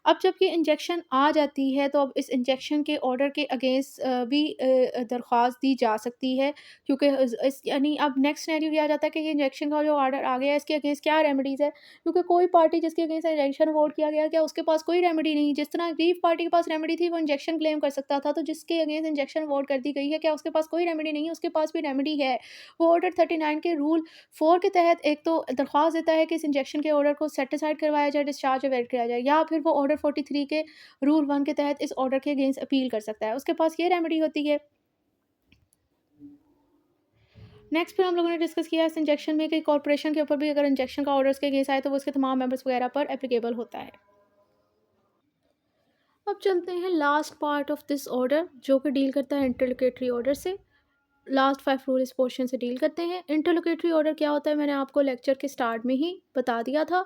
अब जब ये इंजेक्शन आ जाती है, तो अब इस इंजेक्शन के ऑर्डर के अगेंस्ट भी दरख्वास्त दी जा सकती है, क्योंकि इस यानी अब नेक्स्ट सिनेरियो ये आ जाता है कि ये इंजेक्शन का जो ऑर्डर आ गया है इसके अगेंस्ट क्या रेमेडीज़ है, क्योंकि कोई पार्टी जिसके अगेंस्ट इंजेक्शन अवॉर्ड किया गया, क्या उसके पास कोई रेमेडी नहीं। जिस तरह अग्रीव पार्टी के पास रेमेडी थी वो इंजेक्शन क्लेम कर सकता था, तो जिसके अगेंस्ट इंजेक्शन अवॉर्ड कर दी गई है, क्या उसके पास कोई रेमेडी नहीं है? उसके पास भी रेमेडी है। वो ऑर्डर 39 के रूल 4 के तहत एक तो दरख्वास्त देता है कि इस इंजेक्शन के ऑर्डर को सेट असाइड करवाया जाए, डिस्चार्ज अवॉइड किया जाए, या फिर वो ऑर्डर 43 के रूल 1 के तहत इस ऑर्डर के अगेंस्ट अपील कर सकता है। उसके पास ये रेमेडी होती है। नेक्स्ट फिर हम लोगों ने डिस्कस किया इस इंजेक्शन में कि कॉर्पोरेशन के ऊपर भी अगर इंजेक्शन का ऑर्डर उसके अगेंस्ट आए, तो वो उसके तमाम मेंबर्स वगैरह पर एप्लीकेबल होता है। अब चलते हैं last part of this order, जो कि डील करता है इंटरलोकेटरी ऑर्डर से। लास्ट 5 रूल इस पोर्शन से डील करते हैं। इंटरलोकेटरी ऑर्डर क्या होता है मैंने आपको लेक्चर के स्टार्ट में ही बता दिया था।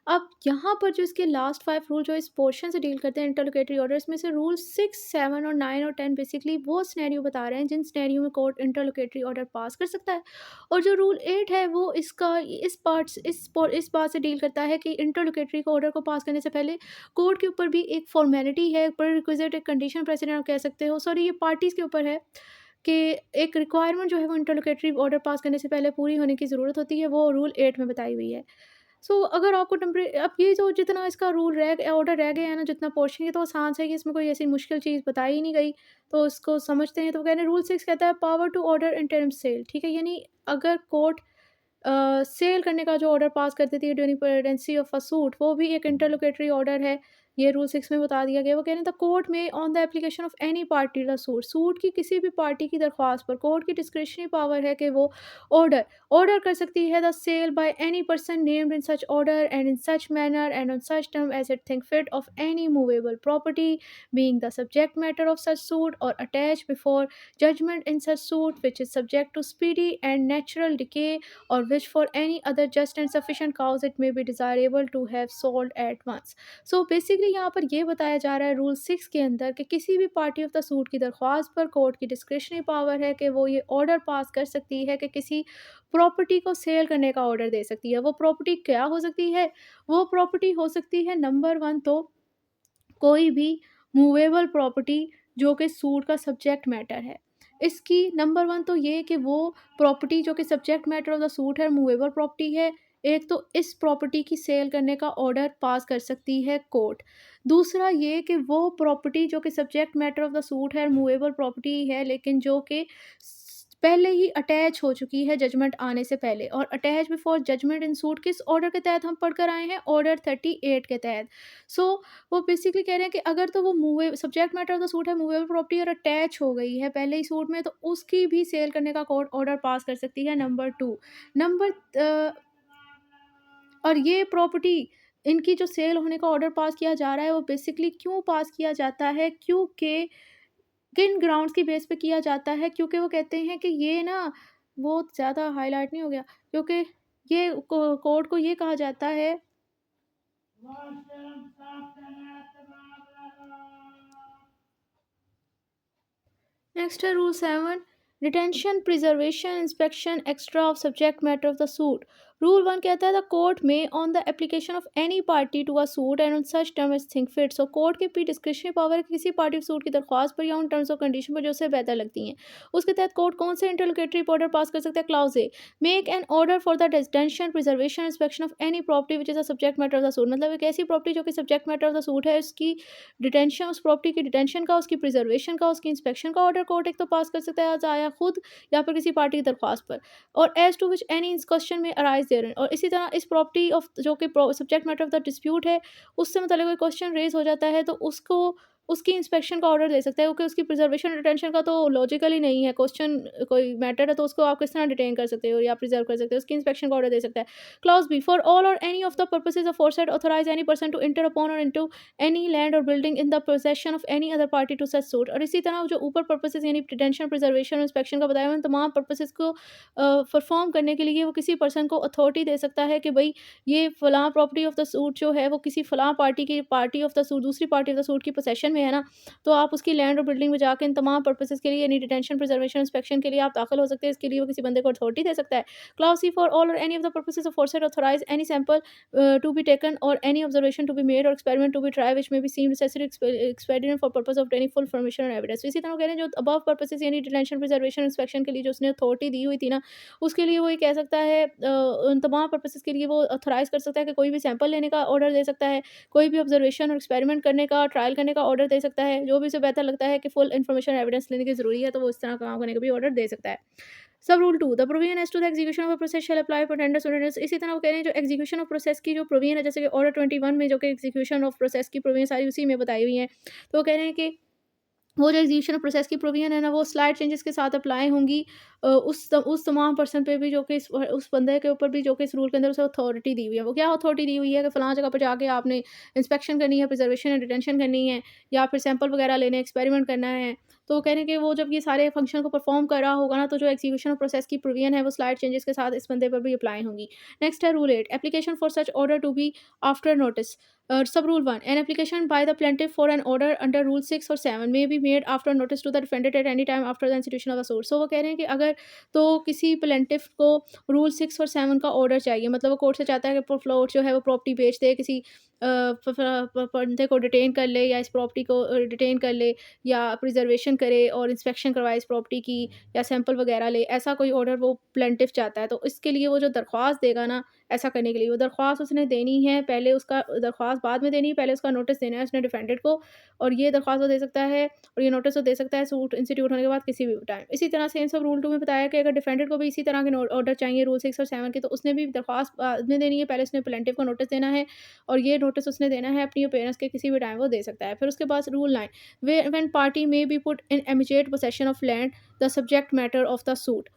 अब यहाँ पर जो इसके लास्ट 5 रूल जो इस पोर्शन से डील करते हैं इंटरलोकेटरी ऑर्डर, इसमें से रूल 6, 7 और 9 और 10 बेसिकली वो सिनेरियो बता रहे हैं जिन सिनेरियो में कोर्ट इंटरलोकेटरी ऑर्डर पास कर सकता है। और जो रूल 8 है वो इसका इस बात से डील करता है कि इंटरलोकेटरी को ऑर्डर को पास करने से पहले कोर्ट के ऊपर भी एक फॉर्मेलिटी है, प्रीरिक्विजिट, एक कंडीशन प्रेसिडेंट आप कह सकते हो, सॉरी ये पार्टीज़ के ऊपर है कि एक रिक्वायरमेंट जो है वो इंटरलोकेटरी ऑर्डर पास करने से पहले पूरी होने की ज़रूरत होती है, वो रूल 8 में बताई हुई है। सो अगर आपको अब ये जो जितना इसका रूल ऑर्डर रह गया है ना, जितना पोर्शन, ये तो आसान सा है कि इसमें कोई ऐसी मुश्किल चीज़ बताई ही नहीं गई, तो इसको समझते हैं। तो कह रहे हैं रूल 6 कहता है power to order interim sale, ठीक है? यानी अगर कोर्ट सेल करने का जो ऑर्डर पास कर देती है during pendency of a suit, वो भी एक इंटरलोकेटरी ऑर्डर है। ये रूल 6 में बता दिया गया। वो कह रहे हैं द कोर्ट में on the application of any party the suit की किसी भी पार्टी की दरख्वास्त पर कोर्ट की डिस्क्रिशनरी पावर है कि वो ऑर्डर ऑर्डर कर सकती है the sale by any person named in such order and in such manner and on such term as it think fit of any movable property being the subject matter of such suit or attach before judgment in such suit which is subject to speedy and natural decay or which for any other just and sufficient cause it may be desirable to have sold at once। So basically यहाँ पर ये बताया जा रहा है रूल 6 के अंदर कि किसी भी पार्टी ऑफ द सूट की दरख्वास्त पर कोर्ट की डिस्क्रिशनरी पावर है कि वो ये ऑर्डर पास कर सकती है कि किसी प्रॉपर्टी को सेल करने का ऑर्डर दे सकती है। वो प्रॉपर्टी क्या हो सकती है? वो प्रॉपर्टी हो सकती है नंबर 1 तो कोई भी मूवेबल प्रॉपर्टी जो कि सूट का सब्जेक्ट मैटर है। इसकी नंबर 1 तो ये कि वो प्रॉपर्टी जो कि subject matter of the suit है, मूवेबल प्रॉपर्टी है। एक तो इस प्रॉपर्टी की सेल करने का ऑर्डर पास कर सकती है कोर्ट। दूसरा ये कि वो प्रॉपर्टी जो कि subject matter of the suit है, मूवेबल प्रॉपर्टी है, लेकिन जो कि पहले ही अटैच हो चुकी है जजमेंट आने से पहले। और अटैच बिफोर जजमेंट इन सूट किस ऑर्डर के तहत हम पढ़कर आए हैं? ऑर्डर 38 के तहत। सो वो बेसिकली कह रहे हैं कि अगर तो वो subject matter of the suit है, मूवेबल प्रॉपर्टी और अटैच हो गई है पहले ही सूट में, तो उसकी भी सेल करने का कोर्ट ऑर्डर पास कर सकती है नंबर 2। नंबर और ये प्रॉपर्टी इनकी जो सेल होने का ऑर्डर पास किया जा रहा है वो बेसिकली क्यों पास किया जाता है? क्योंकि किन ग्राउंड्स की बेस पे किया जाता है? क्योंकि वो कहते हैं कि ये ना, वो ज़्यादा हाइलाइट नहीं हो गया, क्योंकि ये कोर्ट को ये कहा जाता है। नेक्स्ट है rule 7, detention, preservation, inspection extra of subject matter of the suit. Rule 1 कहता है द कोर्ट में on the application of any party to a suit and on such term as think fit. So court के भी डिस्क्रिशनरी पावर है कि किसी पार्टी सूट की दरख्वास्त पर या उन टर्म्स और कंडीशन पर जो उसे बेहतर लगती हैं, उसके तहत कोर्ट कौन से इंटरलोकेटरी ऑर्डर पास कर सकता है? Clause A, make an order for the detention, preservation, inspection of any property which is a subject matter of the suit. मतलब एक ऐसी प्रॉपर्टी जो कि subject matter of the suit है, उसकी डिटेंशन, उस प्रॉपर्टी की डिटेंशन का, उसकी प्रिजर्वेशन का, उसकी इंस्पेक्शन का ऑर्डर कोर्ट एक तो पास कर सकता है आया खुद या फिर किसी पार्टी की दरख्वास्त पर। और as to which any question में अराइज देयर। और इसी तरह इस प्रॉपर्टी ऑफ जो कि subject matter of the dispute है, उससे मतलब कोई क्वेश्चन रेज हो जाता है तो उसको उसकी इंस्पेक्शन का ऑर्डर दे सकता है, क्योंकि उसकी प्रिजर्वेशन डिटेंशन का तो लॉजिकल ही नहीं है। क्वेश्चन कोई मैटर है तो उसको आप किस तरह डिटेन कर सकते हो या प्रिजर्व कर सकते हो? उसकी इंस्पेक्शन का ऑर्डर दे सकता है। Clause B, for all or any of the purposes of foresight authorise any person to enter upon or into any land or building in the possession of any other party to such suit. और इसी तरह जो ऊपर पर्पसेज यानी डिटेंशन, प्रिजर्वेशन और इंस्पेक्शन का बताया, उन तमाम पर्पसेज को परफॉर्म करने के लिए वो किसी पर्सन को अथॉरिटी दे सकता है कि भाई ये फलां प्रॉपर्टी ऑफ द सूट जो है वो किसी फलां पार्टी ऑफ द सूट, दूसरी पार्टी ऑफ द सूट की पोसेशन में है ना, तो आप उसकी लैंड और बिल्डिंग में जाकर इन तमाम पर्पसेस के लिए यानी डिटेंशन, प्रिजर्वेशन, इंस्पेक्शन के लिए आप दाखिल हो सकते हैं। इसके लिए वो किसी बंदे को अथॉरिटी दे सकता है। Clause C, for all or any of the purposes of foresight authorise any sample to be taken or any observation to be made or experiment to be try which may be seem necessary experiment for purpose of any full formation or evidence. इसी तरह कह रहे हैं जो अबव पर्पसेस यानी डिटेंशन, प्रिजर्वेशन, इंस्पेक्शन के लिए जो उसने अथॉरिटी दी हुई थी ना, उसके लिए वो ये कह सकता है उन तमाम पर्पसेस के लिए वो ऑथराइज कर सकता है कि कोई भी सैंपल लेने का ऑर्डर दे सकता है, कोई भी ऑब्जर्वेशन और एक्सपेरिमेंट करने का, ट्रायल करने का ऑर्डर दे सकता है। जो भी उसे बेहतर लगता है कि फुल इन्फॉर्मेशन एविडेंस लेने की ज़रूरी है, तो वो इस तरह काम करने का भी ऑर्डर दे सकता है। Sub rule 2, the provision as to the execution of process shall apply for tenders or tenders. इसी तरह वो कह रहे हैं जो एग्जीक्यूशन ऑफ प्रोसेस की जो प्रोविजन है, जैसे कि ऑर्डर 21 में जो कि एग्जीक्यूशन ऑफ प्रोसेस की प्रोविजन सारी उसी में बताई हुई हैं। तो वो कह रहे हैं कि वो जो एग्जीक्यूशन ऑफ प्रोसेस की प्रोविजन है ना, वो स्लाइड चेंजेस के साथ अप्लाई होंगी उस तमाम पर्सन पे भी जो कि उस बंदे के ऊपर भी जो कि इस रूल के अंदर उसे अथॉरिटी दी हुई है। वो क्या अथॉरिटी दी हुई है कि फ़लाँ जगह पर जाके आपने इंस्पेक्शन करनी है, प्रिज़र्वेशन एंड डिटेंशन करनी है या फिर सैंपल वगैरह लेने, एक्सपेरिमेंट करना है। तो वो कह रहे हैं कि वो जब ये सारे फंक्शन को परफ़ॉर्म कर रहा होगा ना, तो जो एग्जीक्यूशन और प्रोसेस की प्रोविज़न है, वो स्लाइड चेंजेस के साथ इस बंदे पर भी अप्लाई होंगी। नेक्स्ट है rule 8, application for such order to be after notice. Sub rule 1, an application by the plaintiff for an order under rule 6 or 7 may be made after notice to the defendant at any time after the institution of the suit. So वो कह रहे हैं कि अगर तो किसी प्लेंटिफ को रूल 6 और 7 का ऑर्डर चाहिए, मतलब वो कोर्ट से चाहता है कि फ्लोर जो है वो प्रॉपर्टी बेच दे, किसी बंदे को डिटेन कर ले या इस प्रॉपर्टी को डिटेन कर ले या प्रिजर्वेशन करे और इंस्पेक्शन करवाए इस प्रॉपर्टी की या सैंपल वगैरह ले, ऐसा कोई ऑर्डर वो प्लेंटिफ चाहता है। तो इसके लिए वो जो दरख्वास्त देगा ना, ऐसा करने के लिए वो दरख्वास्त उसने देनी है, पहले उसका दरख्वास्त बाद में देनी है, पहले उसका नोटिस देना है उसने डिफेंडेंट को, और ये दरख्वास्त वो दे सकता है और ये नोटिस वो दे सकता है सूट इंस्टीट्यूट होने के बाद किसी भी टाइम। इसी तरह से इन सब रूल 2 में बताया कि अगर डिफेंडेंट को भी इसी तरह के ऑर्डर चाहिए रूल 6 और 7 के, तो उसने भी दरख्वास्त बाद में देनी है, पहले उसने प्लेंटिफ को नोटिस देना है और ये नोटिस उसने देना है अपनी अपीयरेंस के किसी भी टाइम वो दे सकता है। फिर उसके बाद rule 9, way when party may be put in immediate possession of land the subject matter of the suit.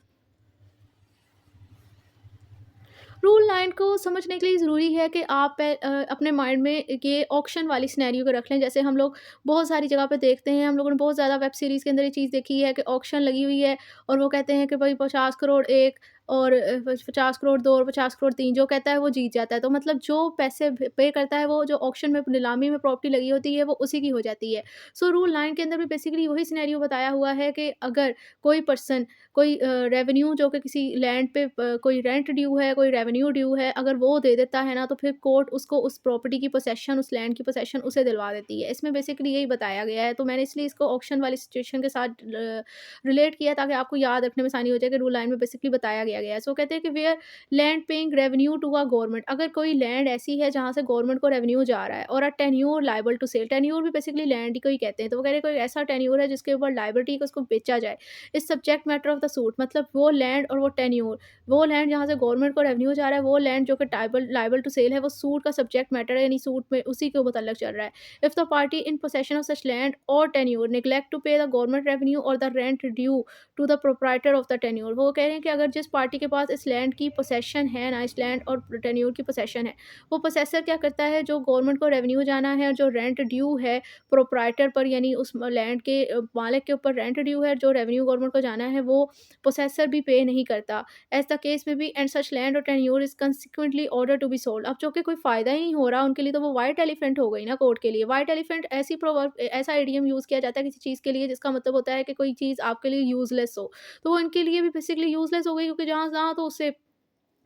Rule 9 को समझने के लिए ज़रूरी है कि आप अपने माइंड में ये ऑक्शन वाली सिनेरियो को रख लें। जैसे हम लोग बहुत सारी जगह पे देखते हैं, हम लोगों ने बहुत ज़्यादा वेब सीरीज़ के अंदर ये चीज़ देखी है कि ऑक्शन लगी हुई है और वो कहते हैं कि भाई 50 करोड़ एक और 50 करोड़ 2 और 50 करोड़ 3, जो कहता है वो जीत जाता है। तो मतलब जो पैसे पे करता है, वो जो ऑक्शन में नीलामी में प्रॉपर्टी लगी होती है वो उसी की हो जाती है। सो रूल 9 के अंदर भी बेसिकली वही सिनेरियो बताया हुआ है कि अगर कोई पर्सन कोई रेवेन्यू जो कि किसी लैंड पे कोई रेंट ड्यू है, कोई रेवेन्यू ड्यू है, अगर वो दे देता है ना, तो फिर कोर्ट उसको उस प्रॉपर्टी की पोसेशन, उस लैंड की पोसेशन उसे दिलवा देती है। इसमें बेसिकली यही बताया गया है, तो मैंने इसलिए इसको ऑक्शन वाली सिचुएशन के साथ रिलेट किया ताकि आपको याद रखने में आसानी हो जाए कि रूल लाइन में बेसिकली बताया गया है। सो कहते हैं कि where land paying revenue to a government, अगर कोई लैंड ऐसी है जहाँ से गवर्नमेंट को रेवेन्यू जा रहा है, और a tenure liable to sale, tenure भी बेसिकली लैंड ही को ही कहते हैं। तो वो कह रहे हैं कोई ऐसा टेन्योर है जिसके ऊपर लायबिलिटी है कि उसको बेचा जाए, इस subject matter of the suit, मतलब वो लैंड और वो टेन्योर, वो लैंड जहाँ से गवर्नमेंट को रेवेन्यू जा रहा है, वो लैंड जो कि टाइबल लायबल टू सेल है, वो सूट का सब्जेक्ट मैटर है, यानी सूट में उसी के मुतल्लक चल रहा है। If the party in possession of such land or tenure neglect to pay the government revenue or the rent due to the proprietor of the tenure, वो कह रहे हैं कि अगर जिस पार्टी के पास इस लैंड की पोसेशन है ना, इस लैंड और टेन्योर की पोसेशन है, वो पोसेसर क्या करता है, जो गवर्नमेंट को रेवेन्यू जाना है और जो रेंट ड्यू है प्रोप्राइटर पर, यानी उस लैंड के मालिक के ऊपर रेंट ड्यू है, जो रेवेन्यू गवर्नमेंट को जाना है, वो पोसेसर भी पे नहीं करता। As the case may be and such land or tenure is consequently order to be sold. अब जो कि कोई फ़ायदा ही नहीं हो रहा उनके लिए, तो वो व्हाइट एलिफेंट हो गई ना कोर्ट के लिए। व्हाइट एलिफेंट ऐसी प्रोवर्ब, ऐसा इडियम यूज़ किया जाता है किसी चीज़ के लिए जिसका मतलब होता है कि कोई चीज़ आपके लिए यूज़लेस हो। तो वो इनके लिए भी बेसिकली यूज़लेस हो गई, क्योंकि जहाँ जहाँ तो उससे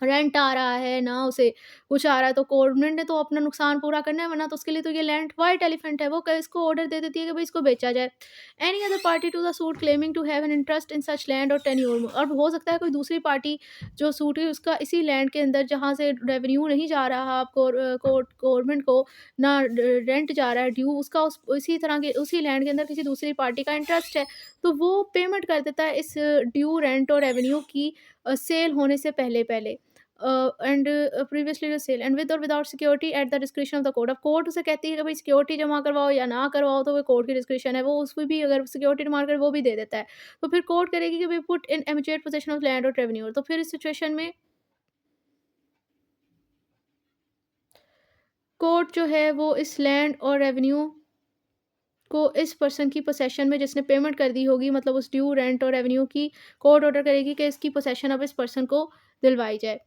रेंट आ रहा है, ना उसे कुछ आ रहा है, तो गवर्नमेंट ने तो अपना नुकसान पूरा करना है, वरना तो उसके लिए तो ये लैंड व्हाइट एलिफेंट है, वो इसको ऑर्डर दे देती है कि भाई इसको बेचा जाए। Any other party to the suit claiming to have an interest in such land or tenure, और हो सकता है कोई दूसरी पार्टी जो सूट है उसका इसी लैंड के अंदर जहाँ से रेवेन्यू नहीं जा रहा आपको, कोर्ट गवर्नमेंट को ना रेंट जा रहा है ड्यू, उसका उस इसी तरह के उसी लैंड के अंदर किसी दूसरी पार्टी का इंटरेस्ट है, तो वो पेमेंट कर देता है इस ड्यू रेंट और रेवेन्यू की सेल होने से पहले पहले, and previously to sale and with or without security at the description of the court. अब कोर्ट उसे कहती है कि भाई सिक्योरिटी जमा करवाओ या ना करवाओ, तो वो कोर्ट की डिस्क्रिप्शन है, वो उसमें भी अगर सिक्योरिटी डिमांड करे वो भी दे देता है। तो फिर कोर्ट करेगी कि भाई put in immediate possession of land और रेवेन्यू। तो फिर इस सिचुएशन में कोर्ट जो है वो इस लैंड और रेवेन्यू को इस पर्सन की पोसेशन में जिसने पेमेंट कर दी होगी, मतलब उस ड्यू रेंट और रेवेन्यू की, कोर्ट ऑर्डर करेगी कि इसकी पोसेशन अब इस पर्सन को दिलवाई जाए।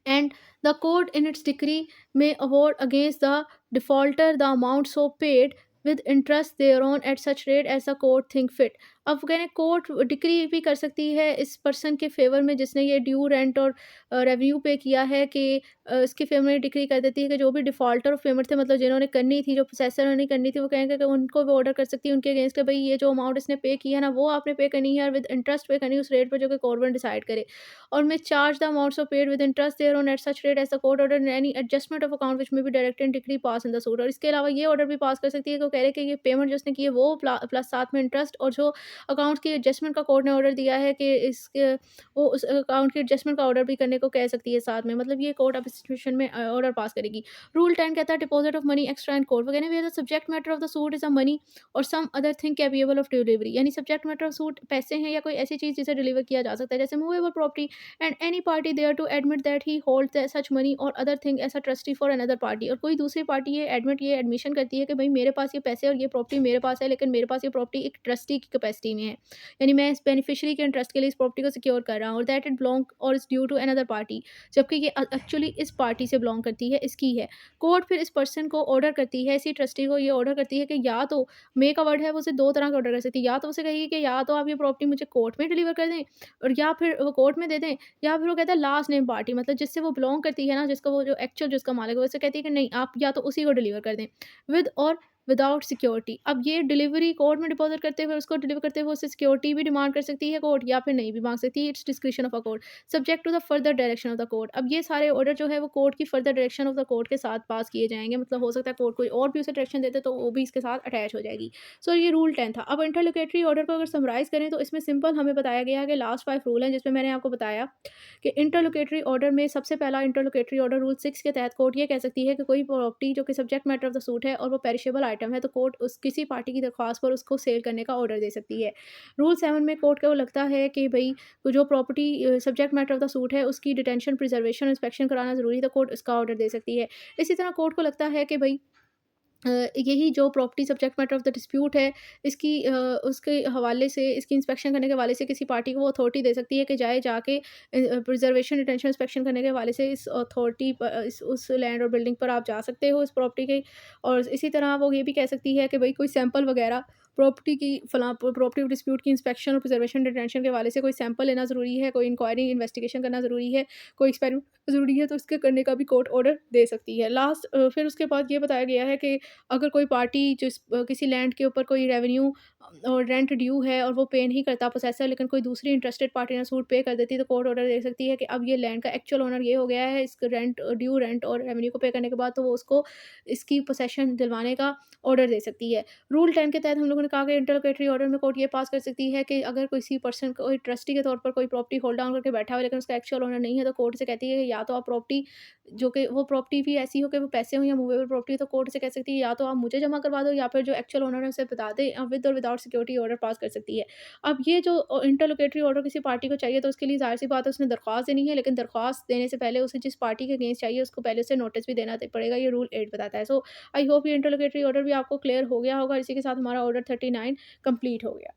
And the court in its decree may award against the defaulter the amount so paid with interest thereon at such rate as the court think fit। अब कहने कोर्ट डिक्री भी कर सकती है इस पर्सन के फेवर में जिसने ये ड्यू रेंट और रेवेन्यू पे किया है, कि इसके फेवर में डिक्री कर देती है कि जो भी डिफॉल्टर ऑफ पेमेंट थे, मतलब जिन्होंने करनी थी, जो प्रोसेसर ने करनी थी, वो कहेंगे कि उनको भी ऑर्डर कर सकती है उनके अगेंस्ट कि भाई ये जो अमाउंट इसने पे किया है ना, वो आपने पे करनी है और विद इंटरेस्ट पे करनी है उस रेट पर जो कि गवर्नमेंट डिसाइड करे, और may charge the amounts of paid with interest thereon at such rate as the court order and any adjustment of account which may be directed in decree pass in the suit। और इसके अलावा ये ऑर्डर भी पास कर सकती है कि वो कह रहे कि ये पेमेंट जो उसने की है वो प्लस साथ में इंटरेस्ट, और जो अकाउंट की एडजस्टमेंट का कोर्ट ने ऑर्डर दिया है कि इसके वो उस अकाउंट की एडजस्टमेंट का ऑर्डर भी करने को कह सकती है साथ में, मतलब ये कोर्ट अब इस सिचुएशन में ऑर्डर पास करेगी। रूल 10 कहता है deposit of money extra in court, वगैरह where the subject matter of the suit is a money or some other thing capable of delivery, यानी सब्जेक्ट मैटर ऑफ सूट पैसे हैं या कोई ऐसी चीज़ जिसे डिलीवर किया जा सकता है, जैसे movable property, and any party thereto admit that he hold such money or other thing as a trustee for another party, और कोई दूसरी पार्टी ये एडमिशन करती है कि भाई मेरे पास ये पैसे और ये प्रॉपर्टी मेरे पास है, लेकिन मेरे पास ये प्रॉपर्टी एक ट्रस्टी की कैपेसिटी में है, यानी मैं इस बेनिफिशियरी के इंटरेस्ट के लिए इस प्रॉपर्टी को सिक्योर कर रहा हूँ, और that it belong or is due to another party, जबकि ये एक्चुअली इस पार्टी से बिलोंग करती है, इसकी है। कोर्ट फिर इस पर्सन को ऑर्डर करती है, इसी ट्रस्टी को ये ऑर्डर करती है कि या तो मे का वर्ड है वो उसे दो तरह का ऑर्डर कर सकती है, या तो उसे कहेगी कि या तो आप ये प्रॉपर्टी मुझे कोर्ट में डिलीवर कर दें और या फिर वो कोर्ट में दे दें, या फिर वो कहता है लास्ट नेम पार्टी, मतलब जिससे वो बिलोंग करती है ना, जिसका वो जो एक्चुअल जिसका मालिक है, वो उसे कहती है कि नहीं आप या तो उसी को डिलीवर कर दें विद और विदाउट सिक्योरिटी। अब ये डिलीवरी कोर्ट में डिपॉजिट करते हुए उसको डिलीवर करते हुए उससे सिक्योरिटी भी डिमांड कर सकती है कोर्ट, या फिर नहीं भी मांग सकती है, it's description of a court subject to the further direction of the court. अब ये सारे ऑर्डर जो है वो कोर्ट की further direction of the court के साथ पास किए जाएंगे, मतलब हो सकता है कोर्ट कोई और भी उसे डायरेक्शन देते तो वो भी इसके साथ अटैच हो जाएगी। सो ये रूल 10 था। अब इंटरलोकेटरी ऑर्डर को अगर समराइज करें तो इसमें सिंपल हमें बताया गया है कि लास्ट 5 रूल हैं, जिसमें मैंने आपको बताया कि इंटरलोकेटरी ऑर्डर में सबसे पहला इंटरलोकेटरी ऑर्डर रूल 6 के तहत कोर्ट ये कह सकती है कि कोई प्रॉपर्टी जो कि subject matter of the suit है और वो पेरिशेबल आइटम है, तो कोर्ट उस किसी पार्टी की दरख्वास्त पर उसको सेल करने का ऑर्डर दे सकती है। रूल 7 में कोर्ट को लगता है कि भई जो property subject matter of the suit है उसकी डिटेंशन, प्रिजर्वेशन, इंस्पेक्शन कराना ज़रूरी है, तो कोर्ट इसका ऑर्डर दे सकती है। इसी तरह कोर्ट को लगता है कि भई यही जो property subject matter of the dispute है, इसकी उसके हवाले से, इसकी इंस्पेक्शन करने के हवाले से किसी पार्टी को वो अथॉरिटी दे सकती है कि जाके प्रिजर्वेशन, डिटेंशन, इंस्पेक्शन करने के हवाले से इस अथॉरिटी इस उस लैंड और बिल्डिंग पर आप जा सकते हो इस प्रॉपर्टी के। और इसी तरह वो ये भी कह सकती है कि भई कोई सैंपल वगैरह प्रॉपर्टी की प्रॉपर्टी डिस्प्यूट की इंस्पेक्शन और प्रिजर्वेशन, डिटेंशन के हवाले से कोई सैंपल लेना ज़रूरी है, कोई इंक्वायरी, इन्वेस्टिगेशन करना ज़रूरी है, कोई एक्सपेरिमेंट ज़रूरी है, तो इसके करने का भी कोर्ट ऑर्डर दे सकती है। लास्ट फिर उसके बाद ये बताया गया है कि अगर कोई पार्टी किसी लैंड के ऊपर कोई रेवेन्यू और रेंट ड्यू है और वो पे नहीं करता पोसेसर, लेकिन कोई दूसरी इंटरेस्टेड पार्टी ने सूट पे कर देती है, तो कोर्ट ऑर्डर दे सकती है कि अब ये लैंड का एक्चुअल ओनर ये हो गया है, इस रेंट ड्यू रेंट और रेवेन्यू को पे करने के बाद तो वो उसको इसकी पोसेशन दिलवाने का ऑर्डर दे सकती है। रूल 10 के तहत हम लोगों ने कहा कि इंटरलोकेटरी ऑर्डर में कोर्ट ये पास कर सकती है कि अगर किसी पर्सन कोई ट्रस्टी के तौर पर कोई प्रॉपर्टी होल्ड डाउन करके बैठा हुआ है लेकिन उसका एक्चुअल ओनर नहीं है, तो कोर्ट से कहती है कि या तो आप प्रॉपर्टी जो कि वो प्रॉपर्टी भी ऐसी हो कि वो पैसे हो या मूवेबल प्रॉपर्टी, तो कोर्ट से कह सकती है या तो आप मुझे जमा करवा दो या फिर जो एक्चुअल ओनर है उसे बता दें, with or without security order pass कर सकती है। अब ये जो इंटरलोकेटरी ऑर्डर किसी पार्टी को चाहिए तो उसके लिए ज़ाहिर सी बात है उसने दरख्वास्त देनी है, लेकिन दरख्वास्त देने से पहले उसे जिस पार्टी के अगेंस्ट चाहिए उसको पहले से नोटिस भी देना पड़ेगा, ये रूल 8 बताता है। सो आई होप ये इंटरलोकेटरी ऑर्डर भी आपको क्लियर हो गया होगा। इसी के साथ हमारा ऑर्डर 39 कंप्लीट हो गया।